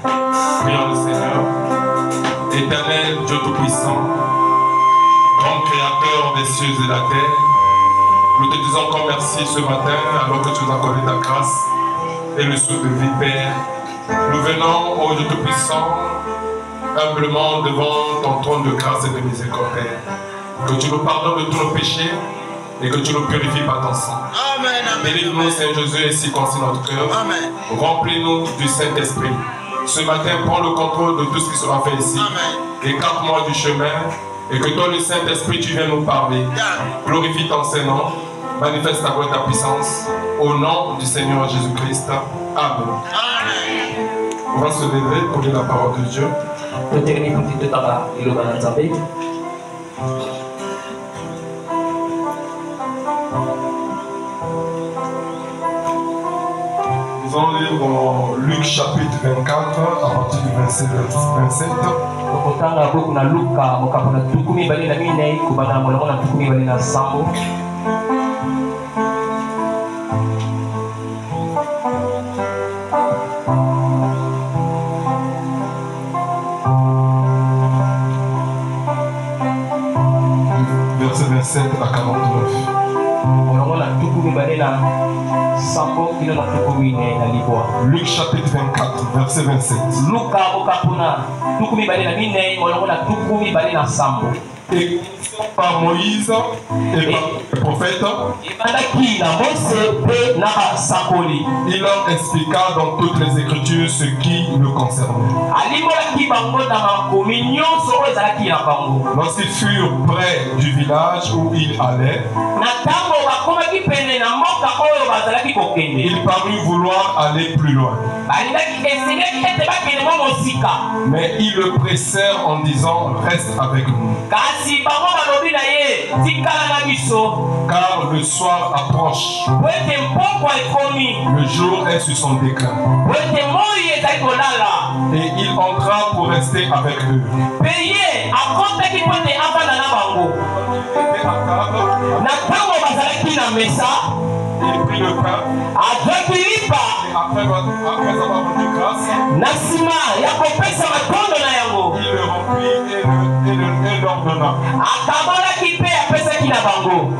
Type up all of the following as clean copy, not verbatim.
Prions le Seigneur. Éternel Dieu Tout-Puissant, grand Créateur des cieux et de la terre, nous te disons encore merci ce matin alors que tu nous as accordé ta grâce et le souffle de vie, Père. Nous venons, ô Dieu Tout-Puissant, humblement devant ton trône de grâce et de miséricorde, Père. Que tu nous pardonnes de tous nos péchés et que tu nous purifies par ton sang. Délivre-nous, Seigneur Jésus, et circoncis notre cœur. Remplis-nous du Saint-Esprit. Ce matin, prends le contrôle de tout ce qui sera fait ici. Écarte-moi du chemin et que toi, le Saint-Esprit, tu viennes nous parler. Glorifie ton Saint-Nom. Manifeste ta gloire et ta puissance. Au nom du Seigneur Jésus-Christ. Amen. On va se lever pour lire la parole de Dieu. Nous allons lire dans Luc chapitre 24 à partir du verset 27. Verset 27 à 49. Luc chapitre 24, verset 27. Et par Moïse et par le prophète, il leur expliqua dans toutes les Écritures ce qui le concernait. Lorsqu'ils furent près du village où il allait, il parut vouloir aller plus loin. Mais ils le pressèrent en disant: reste avec nous. Car le soir approche. Le jour est sur son déclin. Et il entra pour rester avec eux. Il prit le pain. Et après avoir rendu grâce, il le remplit et leur donna.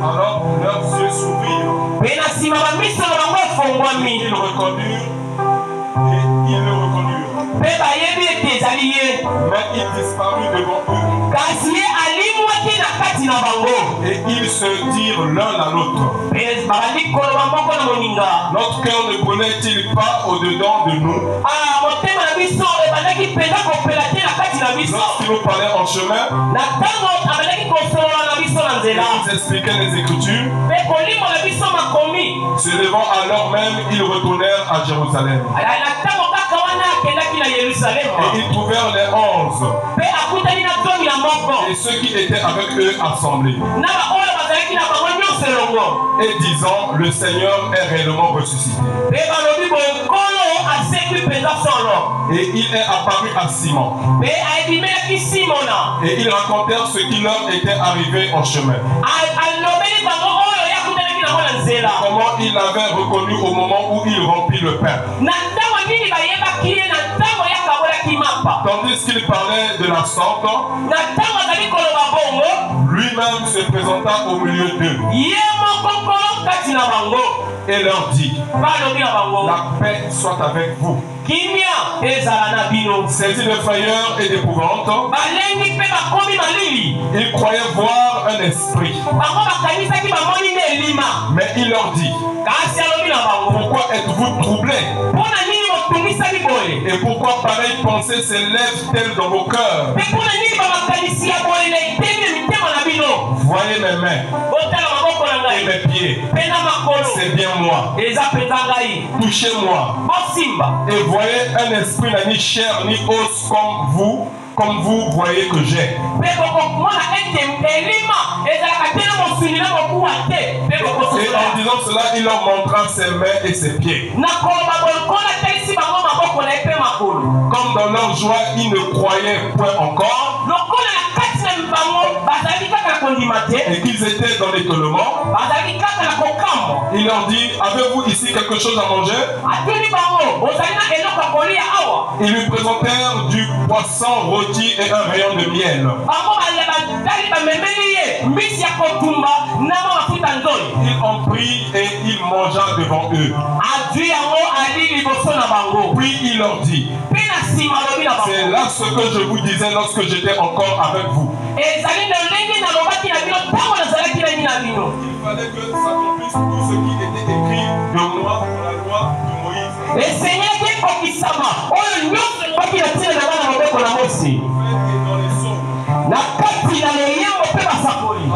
Alors leurs yeux s'ouvrirent. Ils le reconnurent. Et ils le reconnurent. Mais il disparut devant eux. Et ils se dirent l'un à l'autre: notre cœur ne brûlait-il pas au-dedans de nous lorsqu'il nous parlait en chemin? Il nous expliquait les Écritures. Se levant alors même, ils retournèrent à Jérusalem. Et ils trouvèrent les 11 et ceux qui étaient avec eux assemblés, et disant: le Seigneur est réellement ressuscité. Et il est apparu à Simon. Et ils racontèrent ce qui leur était arrivé en chemin. Comment il l'avait reconnu au moment où il remplit le pain. Tandis qu'il parlait de la sorte, lui-même se présenta au milieu d'eux et leur dit: la paix soit avec vous. Saisis de frayeur et d'épouvante, ils croyaient voir un esprit. Mais il leur dit: pourquoi êtes-vous troublés? Et pourquoi pareille pensée s'élève-t-elle dans vos cœurs? Voyez mes mains et mes pieds, c'est bien moi. Touchez-moi et voyez un esprit n'a ni chair ni os comme vous voyez que j'ai. Et en disant cela, il leur montra ses mains et ses pieds. Comme dans leur joie, ils ne croyaient point encore. Et qu'ils étaient dans l'étonnement. Il leur dit: avez-vous ici quelque chose à manger? Ils lui présentèrent du poisson rôti et un rayon de miel. Il en prit et il mangea devant eux. Puis il leur dit, c'est là ce que je vous disais lorsque j'étais encore avec vous. Il fallait que s'accomplisse tout ce qui était écrit de moi dans la loi de Moïse. Dans les psaumes.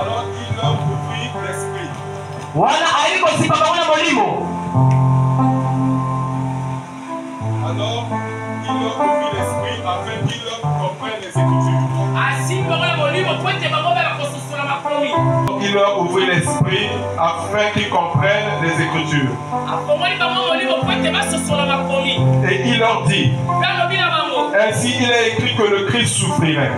Alors il leur ouvrit l'esprit. Afin qu'ils comprennent les Écritures. Il leur ouvrit l'esprit afin qu'ils comprennent les Écritures. Et il leur dit, ainsi il est écrit que le Christ souffrirait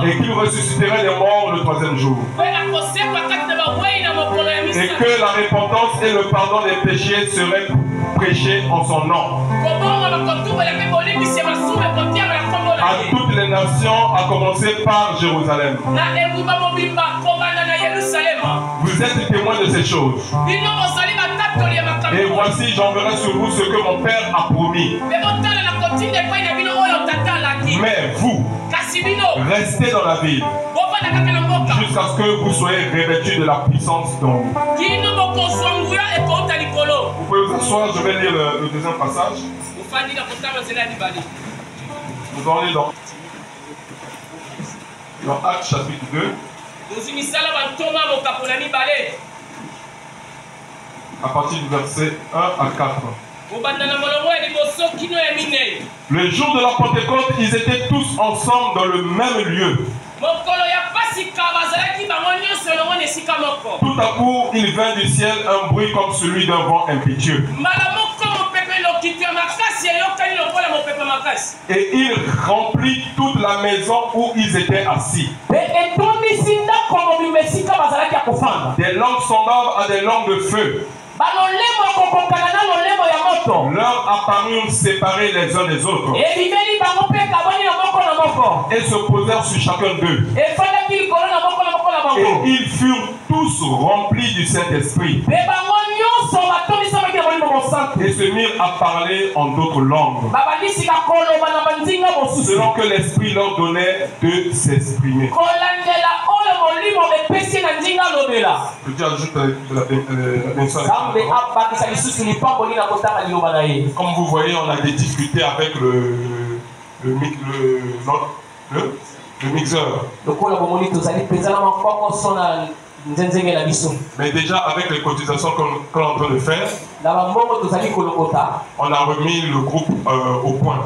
et qu'il ressusciterait les morts le troisième jour. Et que la repentance et le pardon des péchés seraient prêchés en son nom à toutes les nations, à commencer par Jérusalem. Vous êtes témoins de ces choses. Et voici, j'enverrai sur vous ce que mon Père a promis. Mais vous, restez dans la ville jusqu'à ce que vous soyez revêtus de la puissance d'en haut. Vous pouvez vous asseoir, je vais lire le deuxième passage. Nous allons lire dans Actes chapitre 2. À partir du verset 1 à 4. Le jour de la Pentecôte, ils étaient tous ensemble dans le même lieu. Tout à coup, il vint du ciel un bruit comme celui d'un vent impétueux. Et il remplit toute la maison où ils étaient assis. Des langues semblables à des langues de feu leur apparurent séparés les uns des autres et se posèrent sur chacun d'eux. Et ils furent tous remplis du Saint-Esprit et se mirent à parler en d'autres langues selon que l'Esprit leur donnait de s'exprimer. Que Dieu ajoute la bénédiction. Comme vous voyez, on a des difficultés avec le mixeur. Mais déjà avec les cotisations qu'on est en train de faire, on a remis le groupe au point.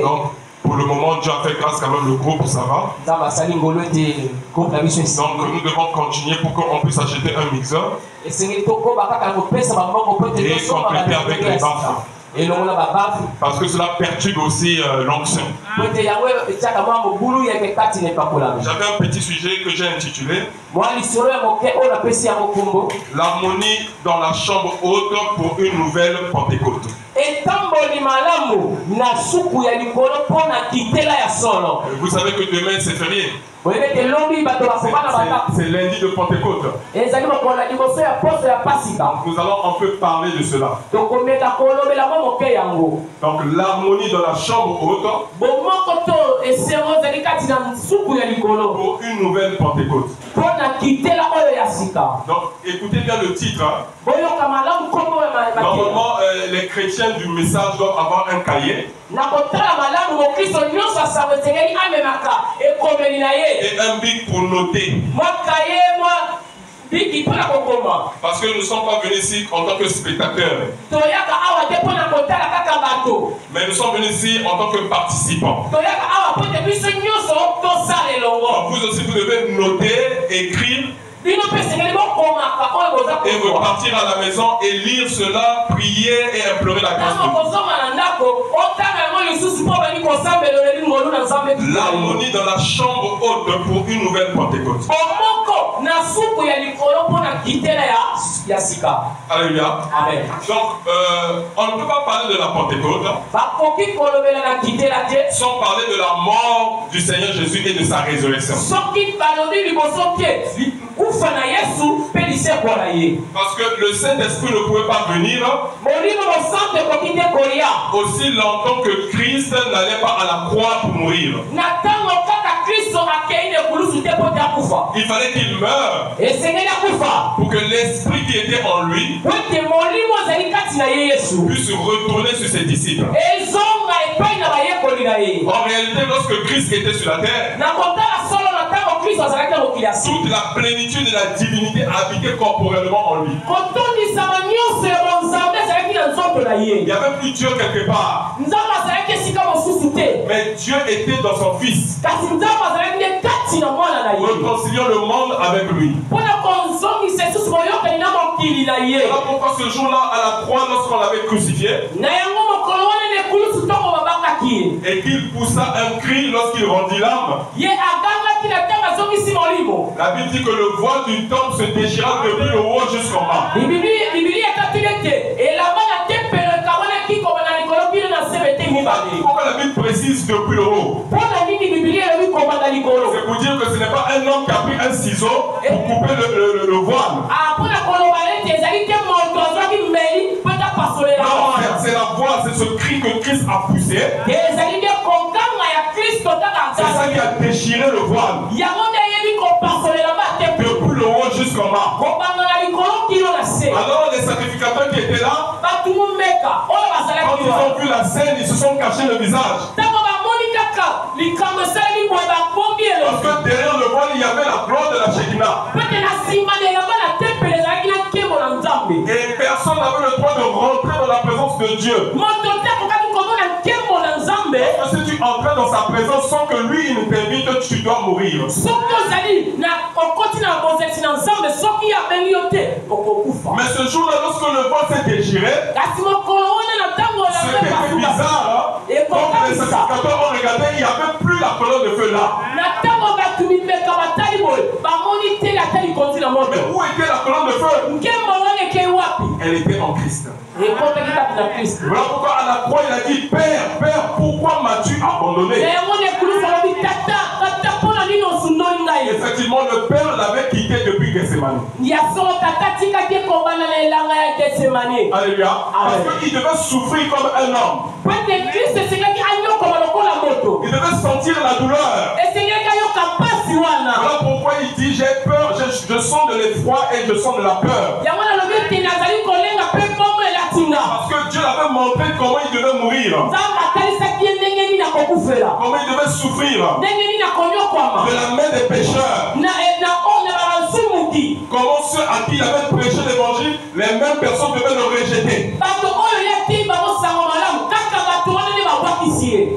Donc pour le moment, Dieu a fait grâce quand même, le groupe ça va. Donc nous devons continuer pour qu'on puisse acheter un mixeur et compléter avec les baffes. Parce que cela perturbe aussi l'onction. J'avais un petit sujet que j'ai intitulé l'harmonie dans la chambre haute pour une nouvelle Pentecôte. Vous savez que demain c'est férié. C'est lundi de Pentecôte. Nous allons un peu parler de cela. Donc l'harmonie dans la chambre haute pour une nouvelle Pentecôte. Donc écoutez bien le titre. Normalement les chrétiens du message doivent avoir un cahier et un bic pour noter. Parce que nous ne sommes pas venus ici en tant que spectateurs, mais nous sommes venus ici en tant que participants. Vous aussi vous devez noter, écrire et repartir à la maison et lire cela, prier et implorer la grâce de Dieu. L'harmonie dans la chambre haute pour une nouvelle Pentecôte. Alléluia. Amen. Donc, on ne peut pas parler de la Pentecôte sans parler de la mort du Seigneur Jésus et de sa résurrection. Parce que le Saint-Esprit ne pouvait pas venir aussi longtemps que Christ n'allait pas à la croix pour mourir. Il fallait qu'il meure pour que l'Esprit qui était en lui puisse retourner sur ses disciples. En réalité, lorsque Christ était sur la terre, toute la plénitude de la divinité habitait corporellement en lui. Il n'y avait plus Dieu quelque part. Mais Dieu était dans son Fils, réconciliant le monde avec lui. Voilà pourquoi ce jour-là, à la croix, lorsqu'on l'avait crucifié, et qu'il poussa un cri lorsqu'il rendit l'âme, la Bible dit que le voile du temple se déchira depuis le haut jusqu'en bas. Pourquoi la Bible précise depuis le haut? C'est pour dire que ce n'est pas un homme qui a pris un ciseau pour couper le voile. Non, c'est la voix, c'est ce cri que Christ a poussé. C'est ça qui a déchiré le voile. Depuis le haut jusqu'en bas. Alors les sacrificateurs qui étaient là, quand ils ont vu la scène, ils se sont cachés le visage. Parce que derrière le voile, il y avait la gloire de la Shekinah. Et personne n'avait le droit de rentrer dans la présence de Dieu. Parce que si tu entrais dans sa présence sans que lui il t'invite, tu dois mourir. Mais ce jour-là, lorsque le voile s'est déchiré, c'était bizarre. Quand les sacrificateurs ont regardé, il n'y avait plus la colonne de feu là. Mais où était la colonne de feu? Elle était en Christ. Voilà pourquoi à la croix il a dit: Père, Père, pourquoi m'as-tu abandonné? Effectivement, le Père l'avait quitté depuis Gethsemane. Alléluia. Parce qu'il devait souffrir comme un homme. Il devait sentir la douleur. Voilà pourquoi il dit: j'ai peur, je sens de l'effroi et je sens de la peur. Parce que Dieu avait montré comment il devait mourir, comment il devait souffrir de la main des pécheurs, comment ceux à qui il avait prêché l'évangile, les mêmes personnes devaient le rejeter.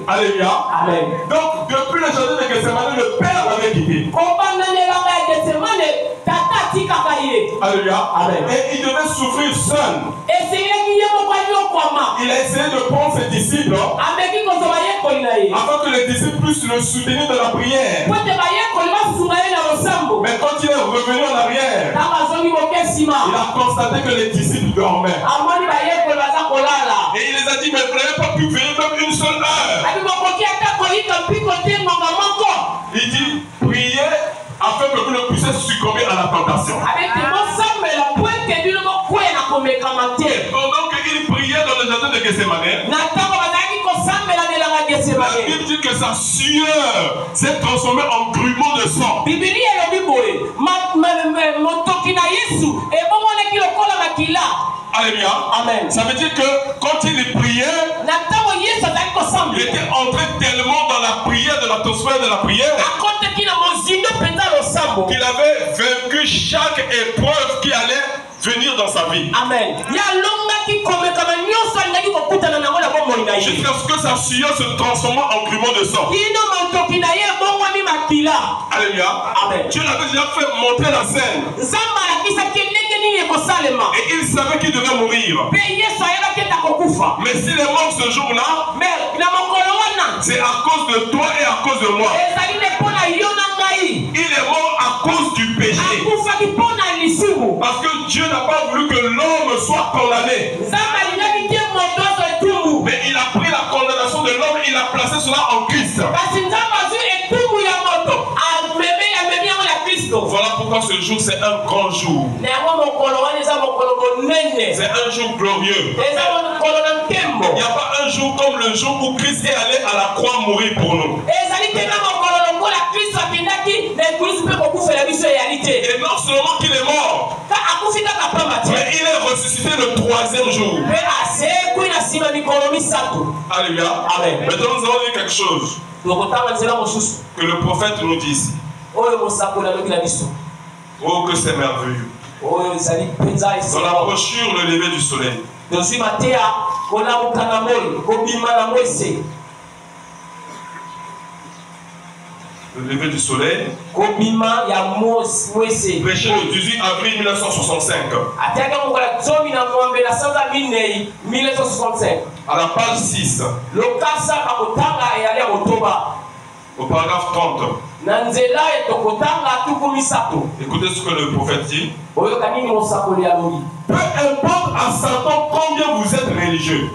Alléluia. Amen. Donc depuis le jardin de Gethsemane, le Père l'avait quitté. Alléluia. Amen. Et il devait souffrir seul. Il a essayé de prendre ses disciples afin que les disciples puissent le soutenir dans la prière. Mais quand il est revenu en arrière, il a constaté que les disciples dormaient. Et il les a dit: mais vous n'avez pas pu venir même une seule heure. Il dit: priez afin que vous ne puissiez succomber à la tentation. Et pendant qu'il priait dans le jardin de Gethsemane, la Bible dit que sa sueur s'est transformée en grumeaux de sang. Alléluia. Amen. Ça veut dire que quand il priait, il était entré tellement dans la prière, de l'atmosphère de la prière, qu'il avait vaincu chaque épreuve qui allait venir dans sa vie. Amen. Jusqu'à ce que sa sueur se transforme en grumeaux de sang. Alléluia. Amen. Dieu l'avait déjà fait montrer la scène. Et il savait qu'il devait mourir. Mais s'il est mort ce jour-là, c'est à cause de toi et à cause de moi. Il est mort à cause du péché. Parce que Dieu n'a pas voulu que l'homme soit condamné. Mais il a pris la condamnation de l'homme et il a placé cela en Christ. Voilà pourquoi ce jour c'est un grand jour. C'est un jour glorieux. Il n'y a pas un jour comme le jour où Christ est allé à la croix mourir pour nous. Et non seulement qu'il est mort, mais il est ressuscité le 3e jour. Alléluia. Maintenant nous allons dire quelque chose que le prophète nous dit ici. Oh, que c'est merveilleux. Dans la brochure Le lever du soleil, Le lever du soleil, prêché le 18 avril 1965. À la page 6, au paragraphe 30. Écoutez ce que le prophète dit. Peu importe à Satan combien vous êtes religieux,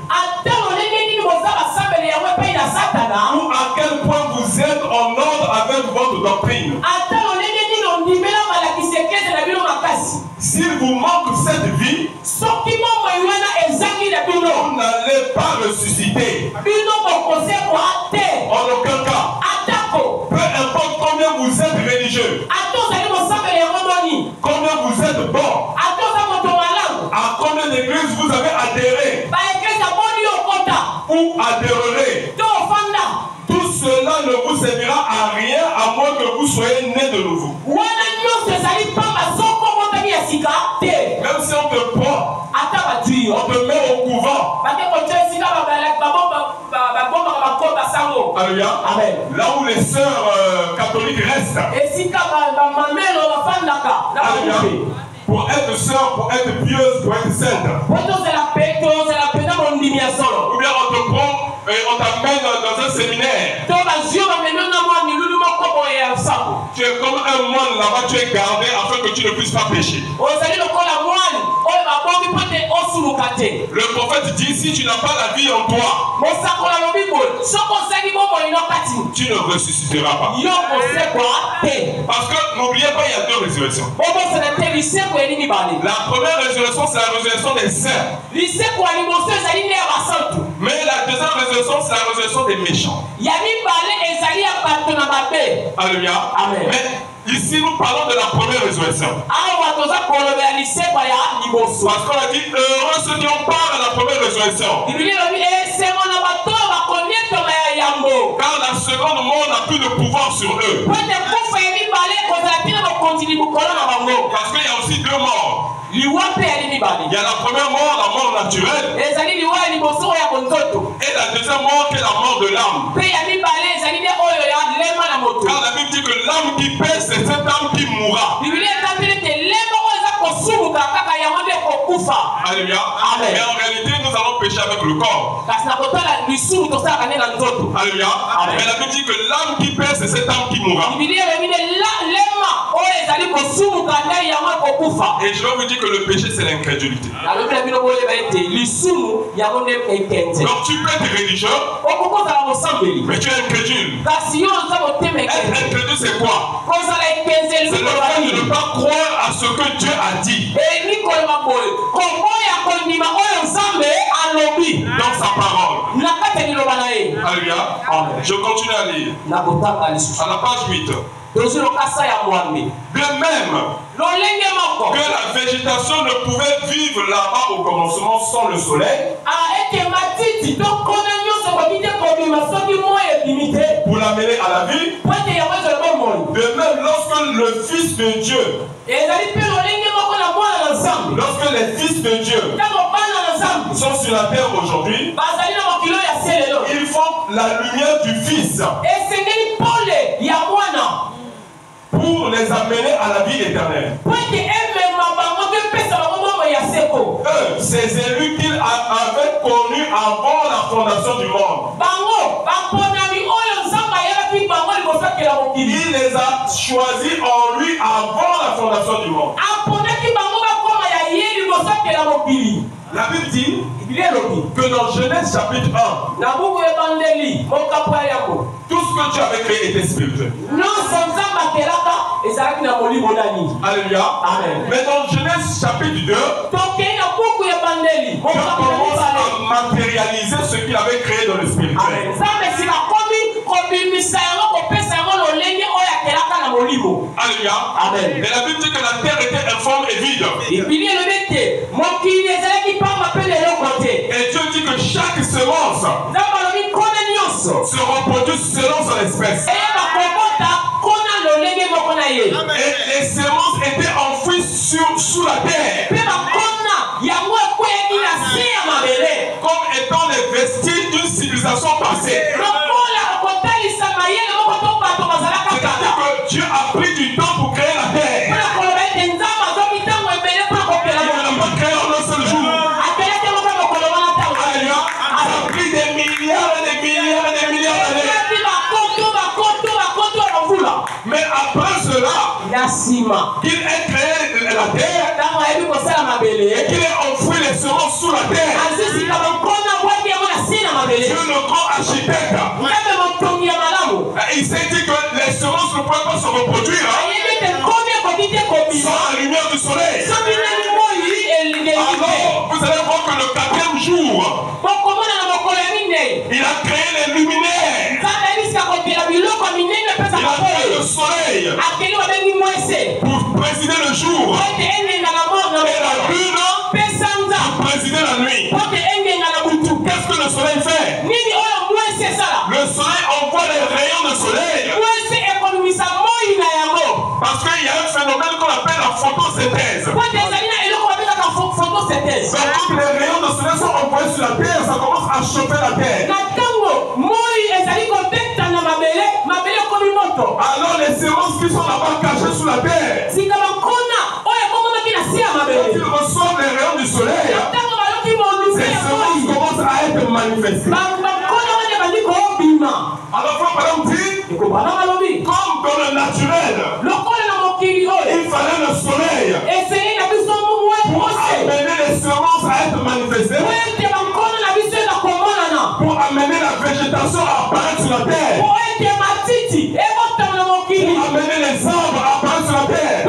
ou à quel point vous êtes en ordre avec votre doctrine, s'il vous manque cette vie, vous n'allez pas ressusciter. En aucun cas. Peu importe combien vous êtes religieux, combien vous êtes bon, à combien d'églises vous avez adhéré ou adhérerez, tout cela ne vous servira à rien à moins que vous soyez né de nouveau. Même si on te prend, on te met au couvent. Alléluia. Là où les sœurs catholiques restent. Alléluia. Pour être sœur, pour être pieuse, pour être sainte. Ou bien on te prend et on t'amène dans un séminaire. Tu es comme un moine là-bas, tu es gardé afin que tu ne puisses pas pécher. Le prophète dit, si tu n'as pas la vie en toi, tu ne ressusciteras pas. Parce que n'oubliez pas, il y a 2 résurrections. La première résurrection, c'est la résurrection des saints. Mais la deuxième résurrection, c'est la résurrection des méchants. Alléluia. Mais ici, nous parlons de la première résurrection. Parce qu'on a dit, heureux ceux qui ont part à la première résurrection. Car la seconde mort n'a plus de pouvoir sur eux. Parce qu'il y a aussi 2 morts. Il y a la première mort, la mort naturelle. Et la deuxième mort qui est la mort de l'âme. Car la Bible dit que l'âme qui pèse, c'est cette âme qui mourra. Alléluia. Mais en réalité, nous allons pécher avec le corps. Alléluia. Mais la Bible dit que l'âme qui pèse, c'est cette âme qui mourra. Et je vais vous dire que le péché, c'est l'incrédulité. Donc tu peux être religieux, mais tu es incrédule. Être incrédule, c'est quoi? C'est le fait de ne pas croire à ce que Dieu a dit dans sa parole. Alléluia. Je continue à lire. À la page 8. De même que la végétation ne pouvait vivre là-bas au commencement sans le soleil, pour l'amener à la vie, de même lorsque le Fils de Dieu, lorsque les fils de Dieu sont sur la terre aujourd'hui, ils font la lumière du Fils pour les amener à la vie éternelle. Eux, ces élus qu'il avait connus avant la fondation du monde, il les a choisis en lui avant la fondation du monde. La Bible dit que dans Genèse chapitre 1, tout ce que Dieu avait créé était spirituel. Alléluia. Amen. Mais dans Genèse chapitre 2, Dieu commence à matérialiser ce qu'il avait créé dans le spirituel. Alléluia. Amen. Mais la Bible dit que la terre était informe et vide. Et Dieu dit que chaque semence se reproduit selon son espèce. Et les semences étaient enfouies sous la terre, comme étant les vestiges d'une civilisation passée. C'est-à-dire que Dieu a pris du temps pour créer la terre. Il n'a pas créé en un seul jour. Alléluia. Ça a pris des milliards et des milliards et des milliards d'années. Mais après cela, qu'il ait créé la terre et qu'il ait enfoui les semences sous la terre, Dieu, le grand architecte, il s'est dit que les semences ne pouvaient pas se reproduire sans la lumière du soleil. Alors, vous allez voir que le 4e jour, il a créé les luminaires. Il a créé le soleil pour présider le jour et la lune pour présider la nuit. Qu'est-ce que le soleil fait? Le soleil envoie les rayons de soleil parce qu'il y a un phénomène qu'on appelle la photosynthèse. Donc quand les rayons de soleil sont envoyés sur la terre, ça commence à chauffer la terre. Alors les semences qui sont là-bas cachées sous la terre, quand ils reçoivent les rayons du soleil, ces semences commencent à être manifestées. Alors frère Branham dit, comme dans le naturel, il fallait le soleil pour amener les semences à être manifestées, pour amener la végétation à apparaître sur la terre, pour amener les arbres à apparaître sur la terre.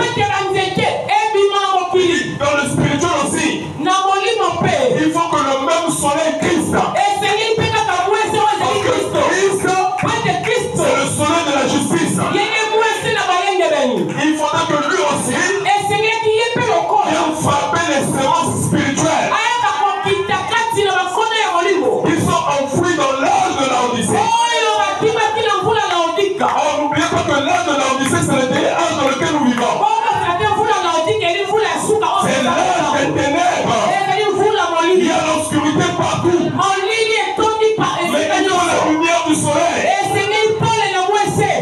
Dans le spirituel aussi, il faut que le même soleil Christ, c'est le soleil de la justice, il faudra que lui aussi vienne frapper les semences spirituelles qui sont enfouies dans l'âge de la Odyssée. Oh, n'oubliez pas que l'âge de la Odyssée, c'est le dernier âge dans lequel nous vivons. C'est l'âge des ténèbres. Il y a l'obscurité partout. Mais il y a la lumière du soleil.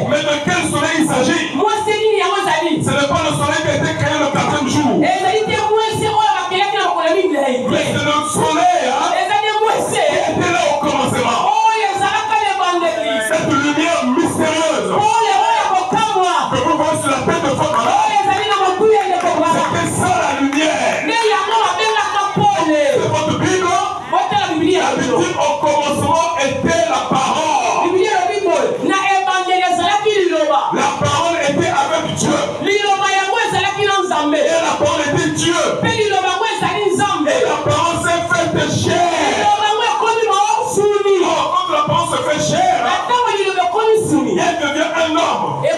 Mais de quel soleil il s'agit? Ce n'est pas le soleil qui a été créé le 4e jour. Mais c'est le soleil qui était là au commencement. Cette lumière mystérieuse que vous voyez sur la tête de votre mère, c'était ça la lumière. C'est votre Bible. La Bible dit au commencement était la parole. La parole était avec Dieu. Et la parole était Dieu. Et la parole s'est faite chair. Quand la parole se fait chair, elle devient un homme. Et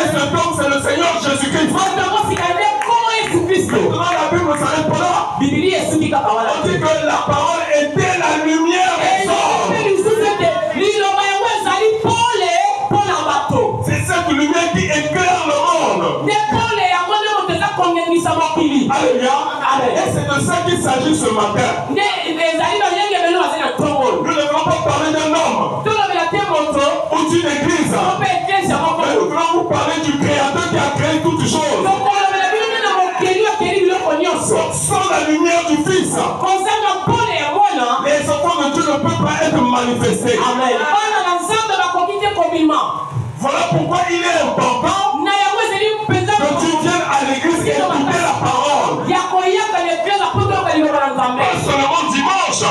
cet homme, c'est le Seigneur Jésus-Christ. Maintenant, la Bible ne s'arrête pas là. On dit que la parole était la lumière des hommes. C'est cette lumière qui éclaire le monde. Alléluia. Et c'est de ça qu'il s'agit ce matin. Nous ne voulons pas parler d'un homme ou d'une église. Mais nous voulons vous parler du Créateur qui a créé toutes choses. Sans la lumière du Fils, les enfants de Dieu ne peuvent pas être manifestés. Amen. Voilà pourquoi il est important que tu viennes à l'église et écouter la parole. dimanche.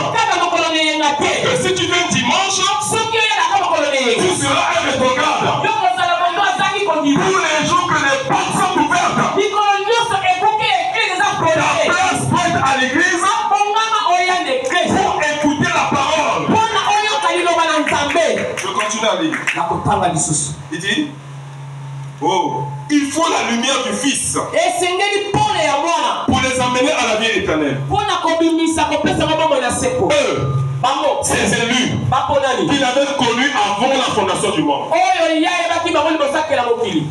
Que si tu viens dimanche, tu seras un rétrograde. Pour les jours que les portes sont ouvertes, ta place peut être à l'église pour écouter la parole. Je continue à lire. Il dit, oh, il faut la lumière du Fils pour les amener à la vie éternelle. Ces élus qu'il avait connus avant la fondation du monde.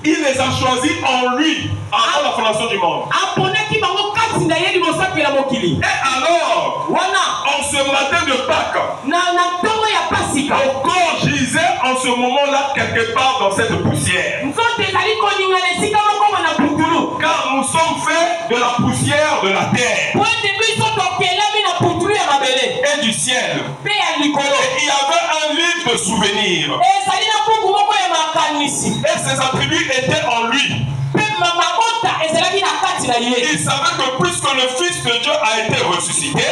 Il les a choisis en lui avant la fondation du monde. Et alors, en ce matin de Pâques, mon corps gisait en ce moment-là quelque part dans cette poussière. Car nous sommes faits de la poussière de la terre et du ciel. Et il y avait un livre de souvenirs. Et ses attributs étaient en lui. Il savait que puisque le Fils de Dieu a été ressuscité,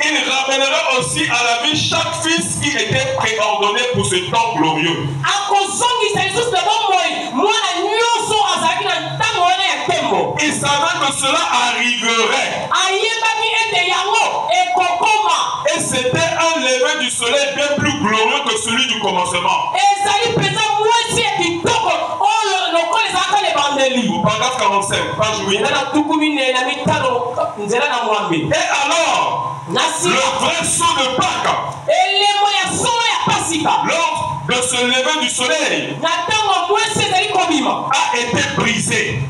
il ramènera aussi à la vie chaque fils qui était préordonné pour ce temps glorieux. Il savait que cela arriverait. Et c'était un lever du soleil bien plus glorieux que celui du commencement. Paragraphe 45, page 8. Et alors, le vrai saut de Pâques, lors de ce lever du soleil, a été brisé.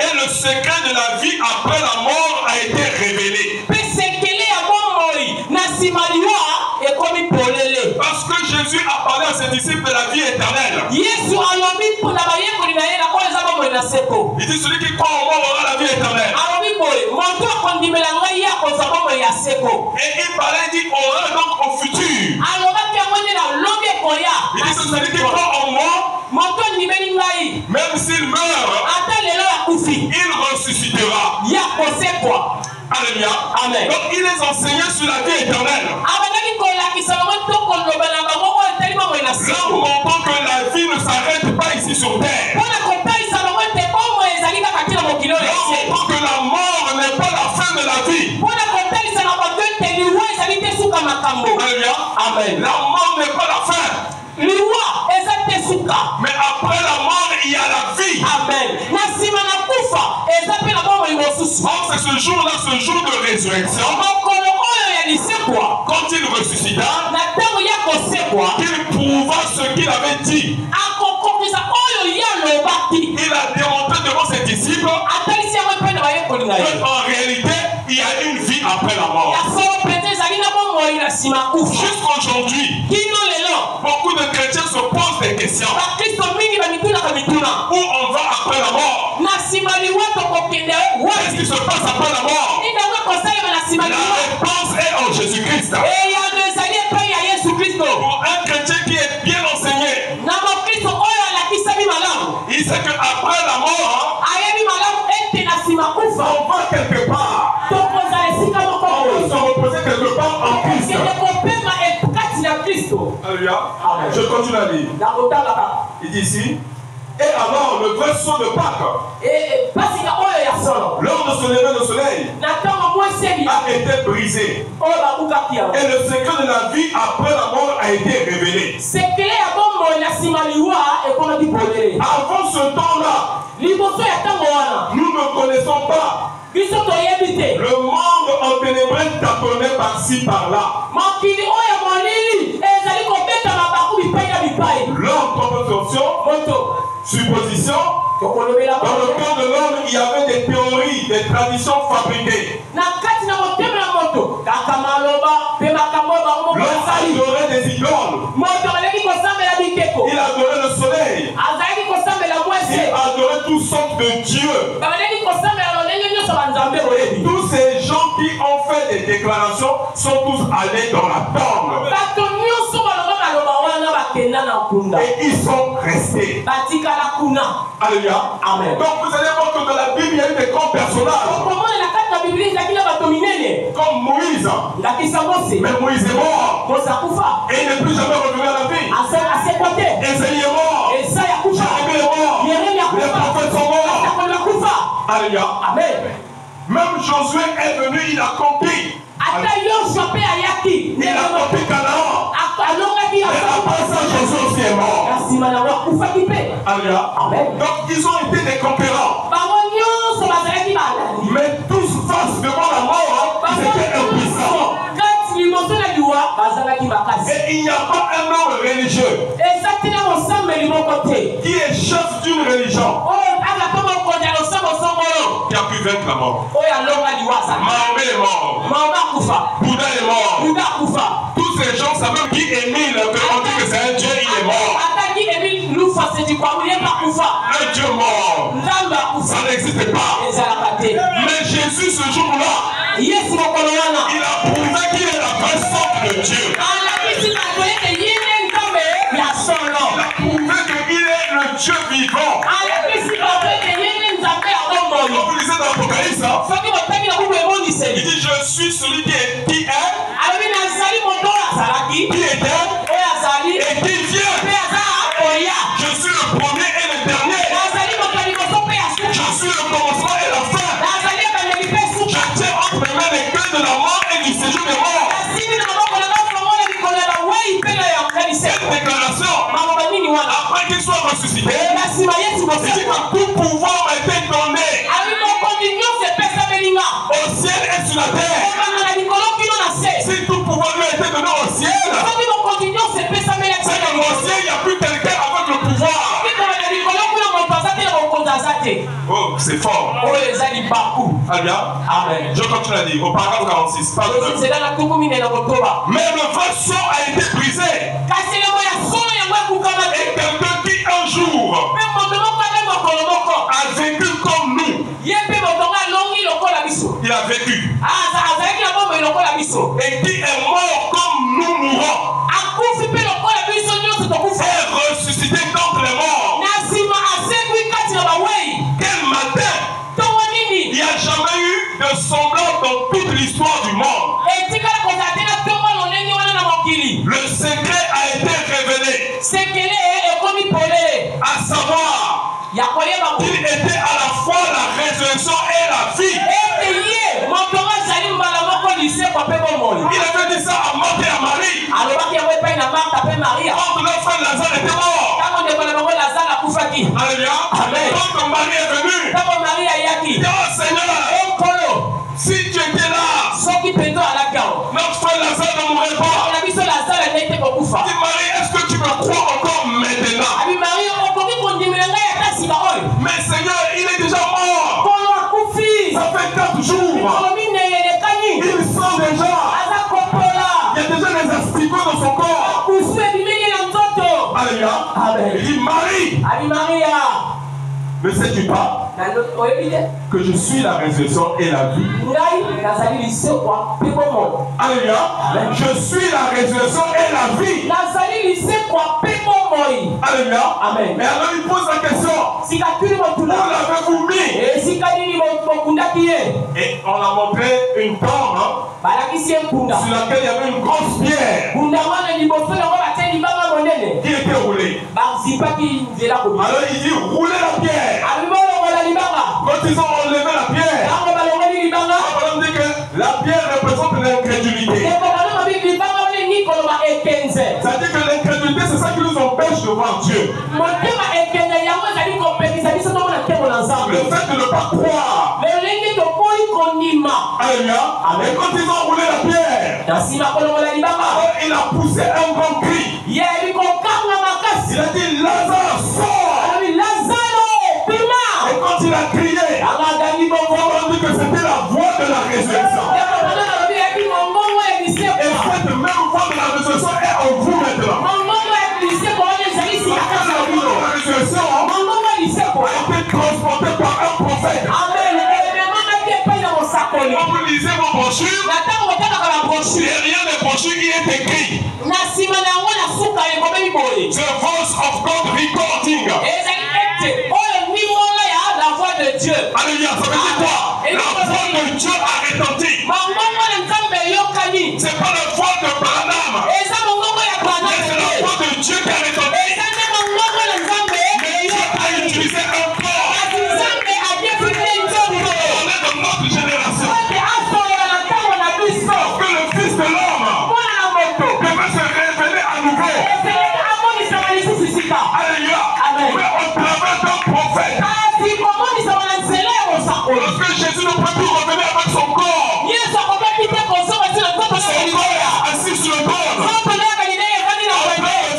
Et le secret de la vie après la mort a été révélé. Parce que Jésus a parlé à ses disciples de la vie éternelle. Il dit celui qui croit en moi aura la vie éternelle. Et il parlait, il dit aura donc au futur. Il dit celui qui croit en moi, même s'il meurt, il ressuscitera. Alléluia. Amen. Donc il les enseignait sur la vie éternelle. Là où on entend que la vie ne s'arrête pas ici sur terre. Là où on entend que la mort n'est pas la fin de la vie. Alléluia. Amen. La mort n'est pas la fin. Mais après la mort, il y a la vie. Amen. Or, c'est ce jour-là, ce jour de résurrection. Quand il ressuscita, il prouva ce qu'il avait dit. Il a démontré devant ses disciples qu'en réalité, il y a une vie après la mort. Jusqu'aujourd'hui, beaucoup de chrétiens se posent des questions. Où on va après la mort? Qu'est-ce qui se passe après la mort? La réponse est en Jésus-Christ. Pour un chrétien qui est bien enseigné, il sait qu'après la mort, on va quelque part. On va se reposer quelque part en Christ. Alléluia. Je continue à lire. Il dit ici. Et alors, le vrai saut de Pâques, lors de ce lever de soleil, a été brisé. Et le secret de la vie après la mort a été révélé. Avant ce temps-là, nous ne connaissons pas. Le monde enténébré tâtonnait par-ci par-là. L'homme, proposition, supposition. Dans le cœur de l'homme, il y avait des théories, des traditions fabriquées. L'homme adorait des idoles. Il adorait le soleil. Il adorait toutes sortes de dieux. Tous ces gens qui ont fait des déclarations sont tous allés dans la tombe. Et ils sont restés. Alléluia. Amen. Donc vous allez voir que dans la Bible, il y a eu des grands personnages. Comme Moïse. Mais Moïse est mort. Et il n'est plus jamais revenu à la vie. Ésaïe est mort. Jérémie est mort. Les prophètes sont morts. Alléluia. Amen. Même Josué est venu, il a compris. Il a compris Canaan. Et après ça, Josué aussi est mort. Alléluia. Amen. Donc ils ont été des conquérants. Mais tous face devant la mort, ils étaient impuissants. Et il n'y a pas un homme religieux qui est chef d'une religion qui a pu vaincre la mort. Mahomet est mort. Bouddha est mort. Tous ces gens savent qui Émile, on dit que c'est un Dieu, il est mort. Un Dieu mort. Ça n'existe pas. Mais Jésus, ce jour-là, il a prouvé qu'il est la vraie sorte de Dieu. Il a prouvé qu'il est le Dieu vivant. Quand vous lisez dans l'Apocalypse, il dit je suis celui qui est, qui était et qui vient. Je suis le premier et le dernier. Je suis le commencement et la fin. Je tiens entre mes mains les clés de la mort et du séjour des morts. Cette déclaration, après qu'il soit ressuscité, il dit que tout pouvoir m'a été donné au ciel et sur la terre. Si tout pouvoir lui a été donné au ciel, c'est qu'au ciel, il n'y a plus quelqu'un avec le pouvoir. Oh, c'est fort. Alléluia. Amen. Je continue à dire au paragraphe 46. Mais le vrai son a été brisé. Et quelqu'un qui un jour a vécu comme nous. Il a vécu. Et qui est mort comme nous mourons. Est ressuscité contre les morts. Quel matin. Il n'y a jamais eu de semblable dans toute l'histoire du monde. Le secret a été révélé. À savoir qu'il était à la fois la résurrection et la vie. Il avait dit ça à Marthe et à Marie. Quand notre frère Lazare était mort. Alléluia. Amen. Quand Marie est venue, il dit oh Seigneur, si tu étais là, notre frère Lazare ne mourrait pas. Dit Marie, est-ce que tu me crois encore maintenant? Mais Seigneur, il est déjà mort. Ça fait 4 jours. Il sent déjà. Il y a déjà des asticots dans son corps. Alléluia. Il dit Marie. Ne sais-tu pas que je suis la résurrection et la vie? Alléluia. Je suis la résurrection et la vie. Alléluia. Amen. Mais alors il pose la question. Où l'avez-vous mis? Et on a montré une tombe sur laquelle il y avait une grosse pierre qui était roulée. Alors il dit roulez la pierre. Quand ils ont enlevé la pierre, on dit que la pierre représente l'incrédulité. C'est-à-dire que l'incrédulité, c'est ça qui nous empêche de voir Dieu. Le fait de ne pas croire. Alléluia. Et quand ils ont roulé la pierre, il a poussé un grand cri. Il a dit Lazare, sors. Et quand il a crié, on dit que c'était la voix de la résurrection. Et cette même voix de la résurrection est en vous maintenant. La résurrection a été transportée par un prophète. Quand vous lisez vos brochures, derrière les brochures, il est écrit The voice of God recording. Alléluia, ça veut dire quoi? La voix de Dieu a retenti. C'est pas la voix de Branham. Mais c'est la voix de Dieu qui a retenti. Mais Dieu a utilisé un corps. On est de notre génération. Parce que le Fils de l'homme devait se révéler à nouveau. Alléluia. Mais au travers d'un prophète. Parce que Jésus ne peut plus revenir avec son corps. Son corps est assis sur le trône. Après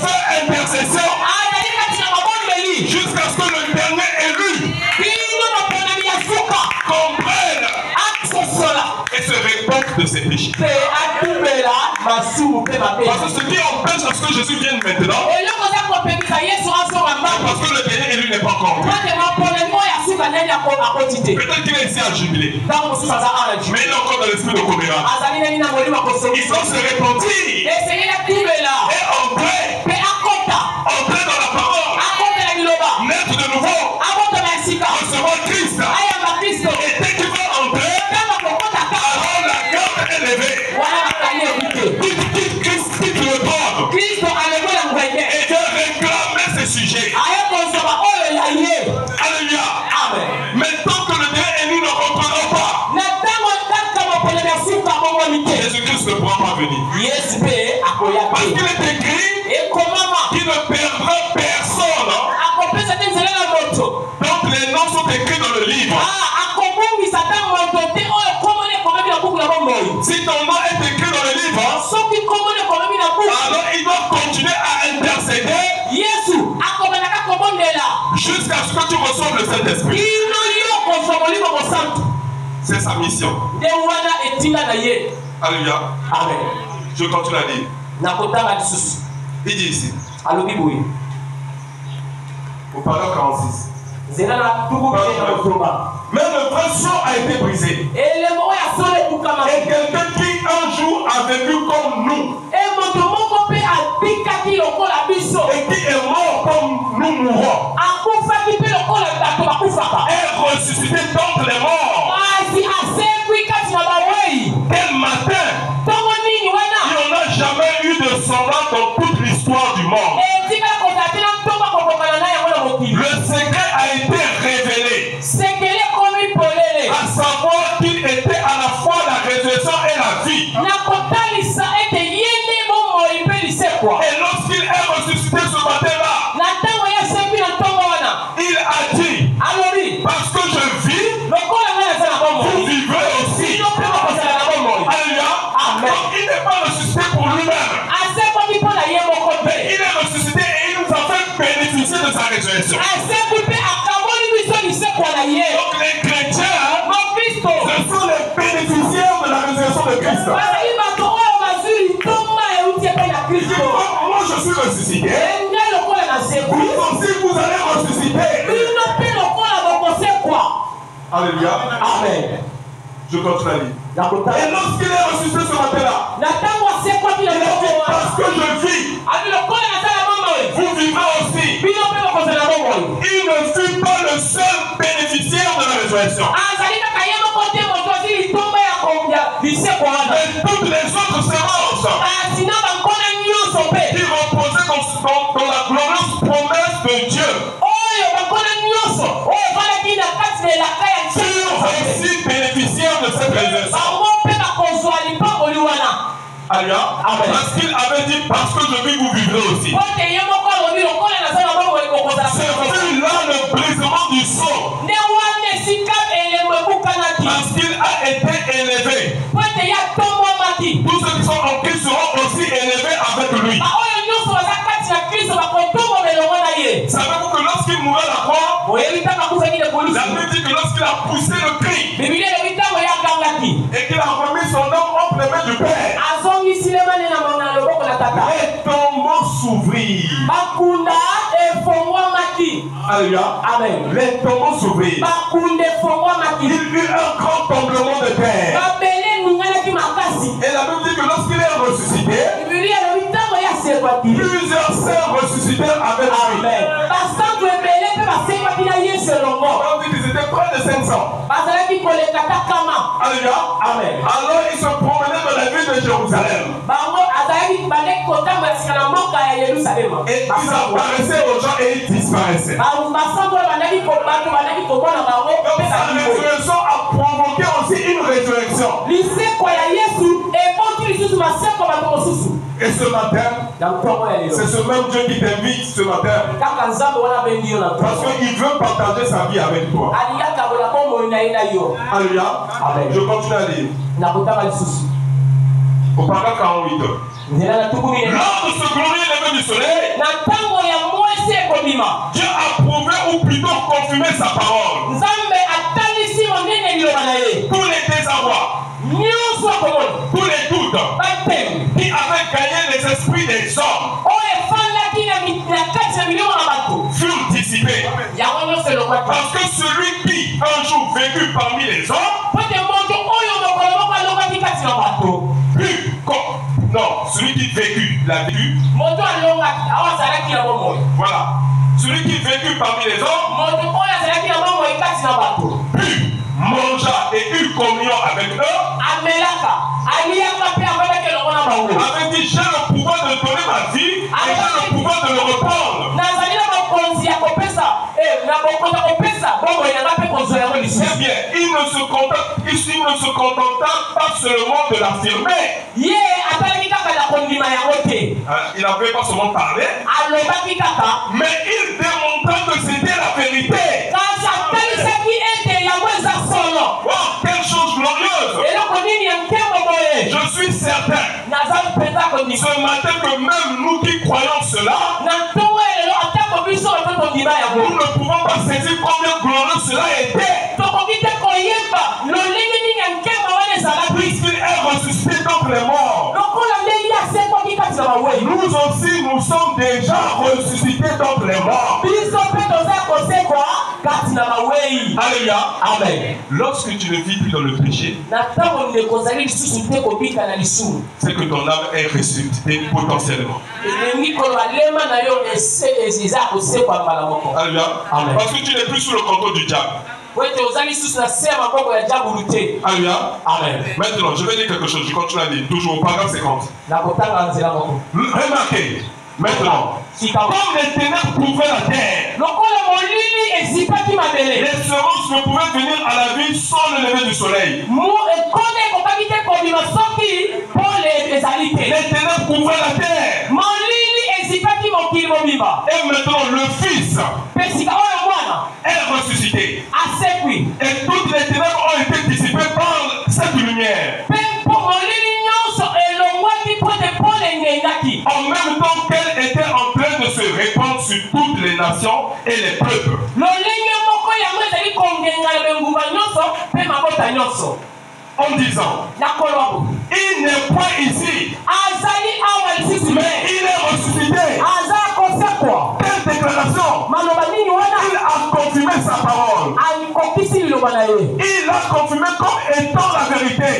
faire intercession jusqu'à ce que le dernier élu comprenne et se répande de ses péchés. Parce que ce qui empêche à ce que Jésus vienne maintenant, parce que le dernier élu n'est pas encore venu. Peut-être qu'il est ici à jubiler. Mais il est encore dans l'esprit de Coméra. Il doit se repentir et entrer dans la parole, naître de nouveau, recevoir Christ. Et dès qu'il va entrer, alors la garde est levée. Christ quitte le trône et Dieu réclame ses sujets. Alléluia. Mais tant que le dernier élu ne reprendra pas, Jésus-Christ ne pourra pas venir. Parce qu'il est écrit qu'il ne perdra personne. Donc les noms sont écrits dans le livre. Si ton nom est écrit dans le livre, alors il doit continuer à intercéder jusqu'à ce que tu reçoives le Saint-Esprit. C'est sa mission. Alléluia. Amen. Je continue à dire. Il dit ici. Au paragraphe 46. Même le vrai son a été brisé. Et quelqu'un qui un jour a vécu comme nous. Et qui est mort comme nous mourons. Est ressuscité d'entre les morts. Quel matin. Il n'y en a jamais eu de semblable dans toute l'histoire du monde. Le secret a été révélé. À savoir qu'il était à la fois la résurrection et la vie. Et lorsqu'il est ressuscité ce matin-là, il a dit, parce que je vis, vous vivrez aussi. Alléluia. Donc il n'est pas ressuscité pour lui-même. Mais il est ressuscité et il nous a fait bénéficier de sa résurrection. Donc les chrétiens, ce sont les bénéficiaires de la résurrection de Christ. Moi je suis ressuscité. Vous aussi vous allez ressusciter. Alléluia. Amen. Je continue à lire. Et lorsqu'il est ressuscité ce matin-là, il a dit parce que je vis, vous vivrez aussi. Il ne fut pas le seul bénéficiaire de la résurrection. Mais toutes les autres semences qui reposaient dans la glorieuse promesse de Dieu furent aussi bénéficiaires de cette résurrection. Alléluia. Parce qu'il avait dit parce que je vis, vous vivrez aussi. C'est là le brisement du sceau. Parce qu'il a été élevé. Tous ceux qui sont en Christ seront aussi élevés avec lui. Savez-vous que lorsqu'il mourait à la croix, la Bible dit que lorsqu'il a poussé le cri et qu'il a remis son âme entre les mains du Père, les tombeaux s'ouvrirent. Alléluia. Amen. Les tombeaux s'ouvrirent. Il y eut un grand tremblement de terre. Et la Bible dit que lorsqu'il est ressuscité, Plusieurs sœurs ressuscitèrent avec lui. Ils étaient près de 500. Alléluia. Amen. Alors ils se promenaient dans la ville de Jérusalem. Et ils apparaissaient aux gens et ils disparaissaient. Donc la résurrection a provoqué aussi une résurrection. Et ce matin, c'est ce même Dieu qui t'invite ce matin. Parce qu'il veut partager sa vie avec toi. Alléluia. Je continue à lire. Au paragraphe 48. Lors de ce glorieux lever du soleil, Dieu a prouvé ou plutôt confirmé sa parole. Tous les désarrois, tous les doutes qui avaient gagné les esprits des hommes furent dissipés. Parce que celui qui un jour vécut parmi les hommes, non, celui qui vécut, l'a vécu. Voilà. Celui qui vécut parmi les hommes, mangea et eut communion avec eux, avait dit j'ai le pouvoir de donner ma vie et j'ai le pouvoir de le reprendre. Eh bien, il ne se contenta pas seulement de l'affirmer. Il n'avait pas seulement parlé, mais il démontra que c'était la vérité. Wow, quelle chose glorieuse! Je suis certain ce matin que même nous qui croyons cela, nous ne pouvons pas saisir combien glorieux cela était. Puisqu'il est ressuscité d'entre les morts. Nous aussi, nous sommes déjà ressuscités d'entre les morts. Alléluia. Amen. Lorsque tu ne vis plus dans le péché, c'est que ton âme est ressuscitée potentiellement. Alléluia. Amen. Parce que tu n'es plus sous le contrôle du diable. Alléluia. Amen. Maintenant, je vais dire quelque chose. Je continue à dire. Toujours au paragraphe 50. Remarquez. Maintenant, comme les ténèbres couvraient la terre, les semences ne pouvaient venir à la vie sans le lever du soleil. Les ténèbres couvraient la terre. Et maintenant, le Fils est ressuscité. Et toutes les ténèbres ont été dissipées par cette lumière. En même temps qu'elle était en train de se répandre sur toutes les nations et les peuples. En disant, il n'est pas ici, mais il est ressuscité. Quelle déclaration! Il a confirmé sa parole. Il a confirmé comme étant la vérité.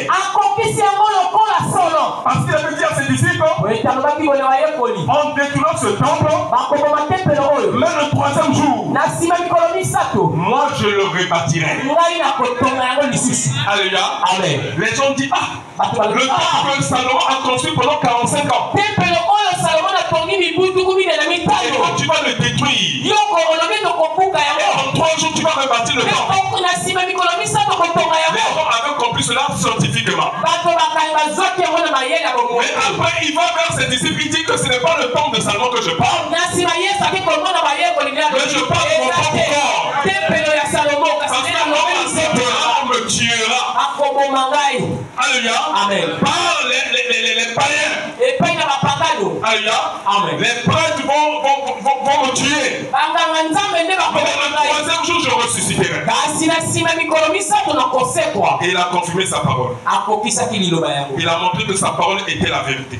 Parce qu'il avait dit à ses disciples, en détruisant ce temple, mais le troisième jour, moi je le rebâtirai. Alléluia. Amen. Les gens disent, le temple que Salomon a construit pendant 45 ans. Et quand tu vas le détruire, et en 3 jours tu vas rebâtir le temple. Les gens avaient compris cela scientifiquement. Mais après il va vers ses disciples, il dit que ce n'est pas le temple de Salomon que je parle. Mais je parle de mon propre corps. Parce que l'homme me tuera. Alléluia. Amen. Par les païens. Alléluia. Amen. Les prêtres vont me tuer. Mais le troisième jour, je ressusciterai. Et il a confirmé sa parole. Il a montré que sa parole était la vérité.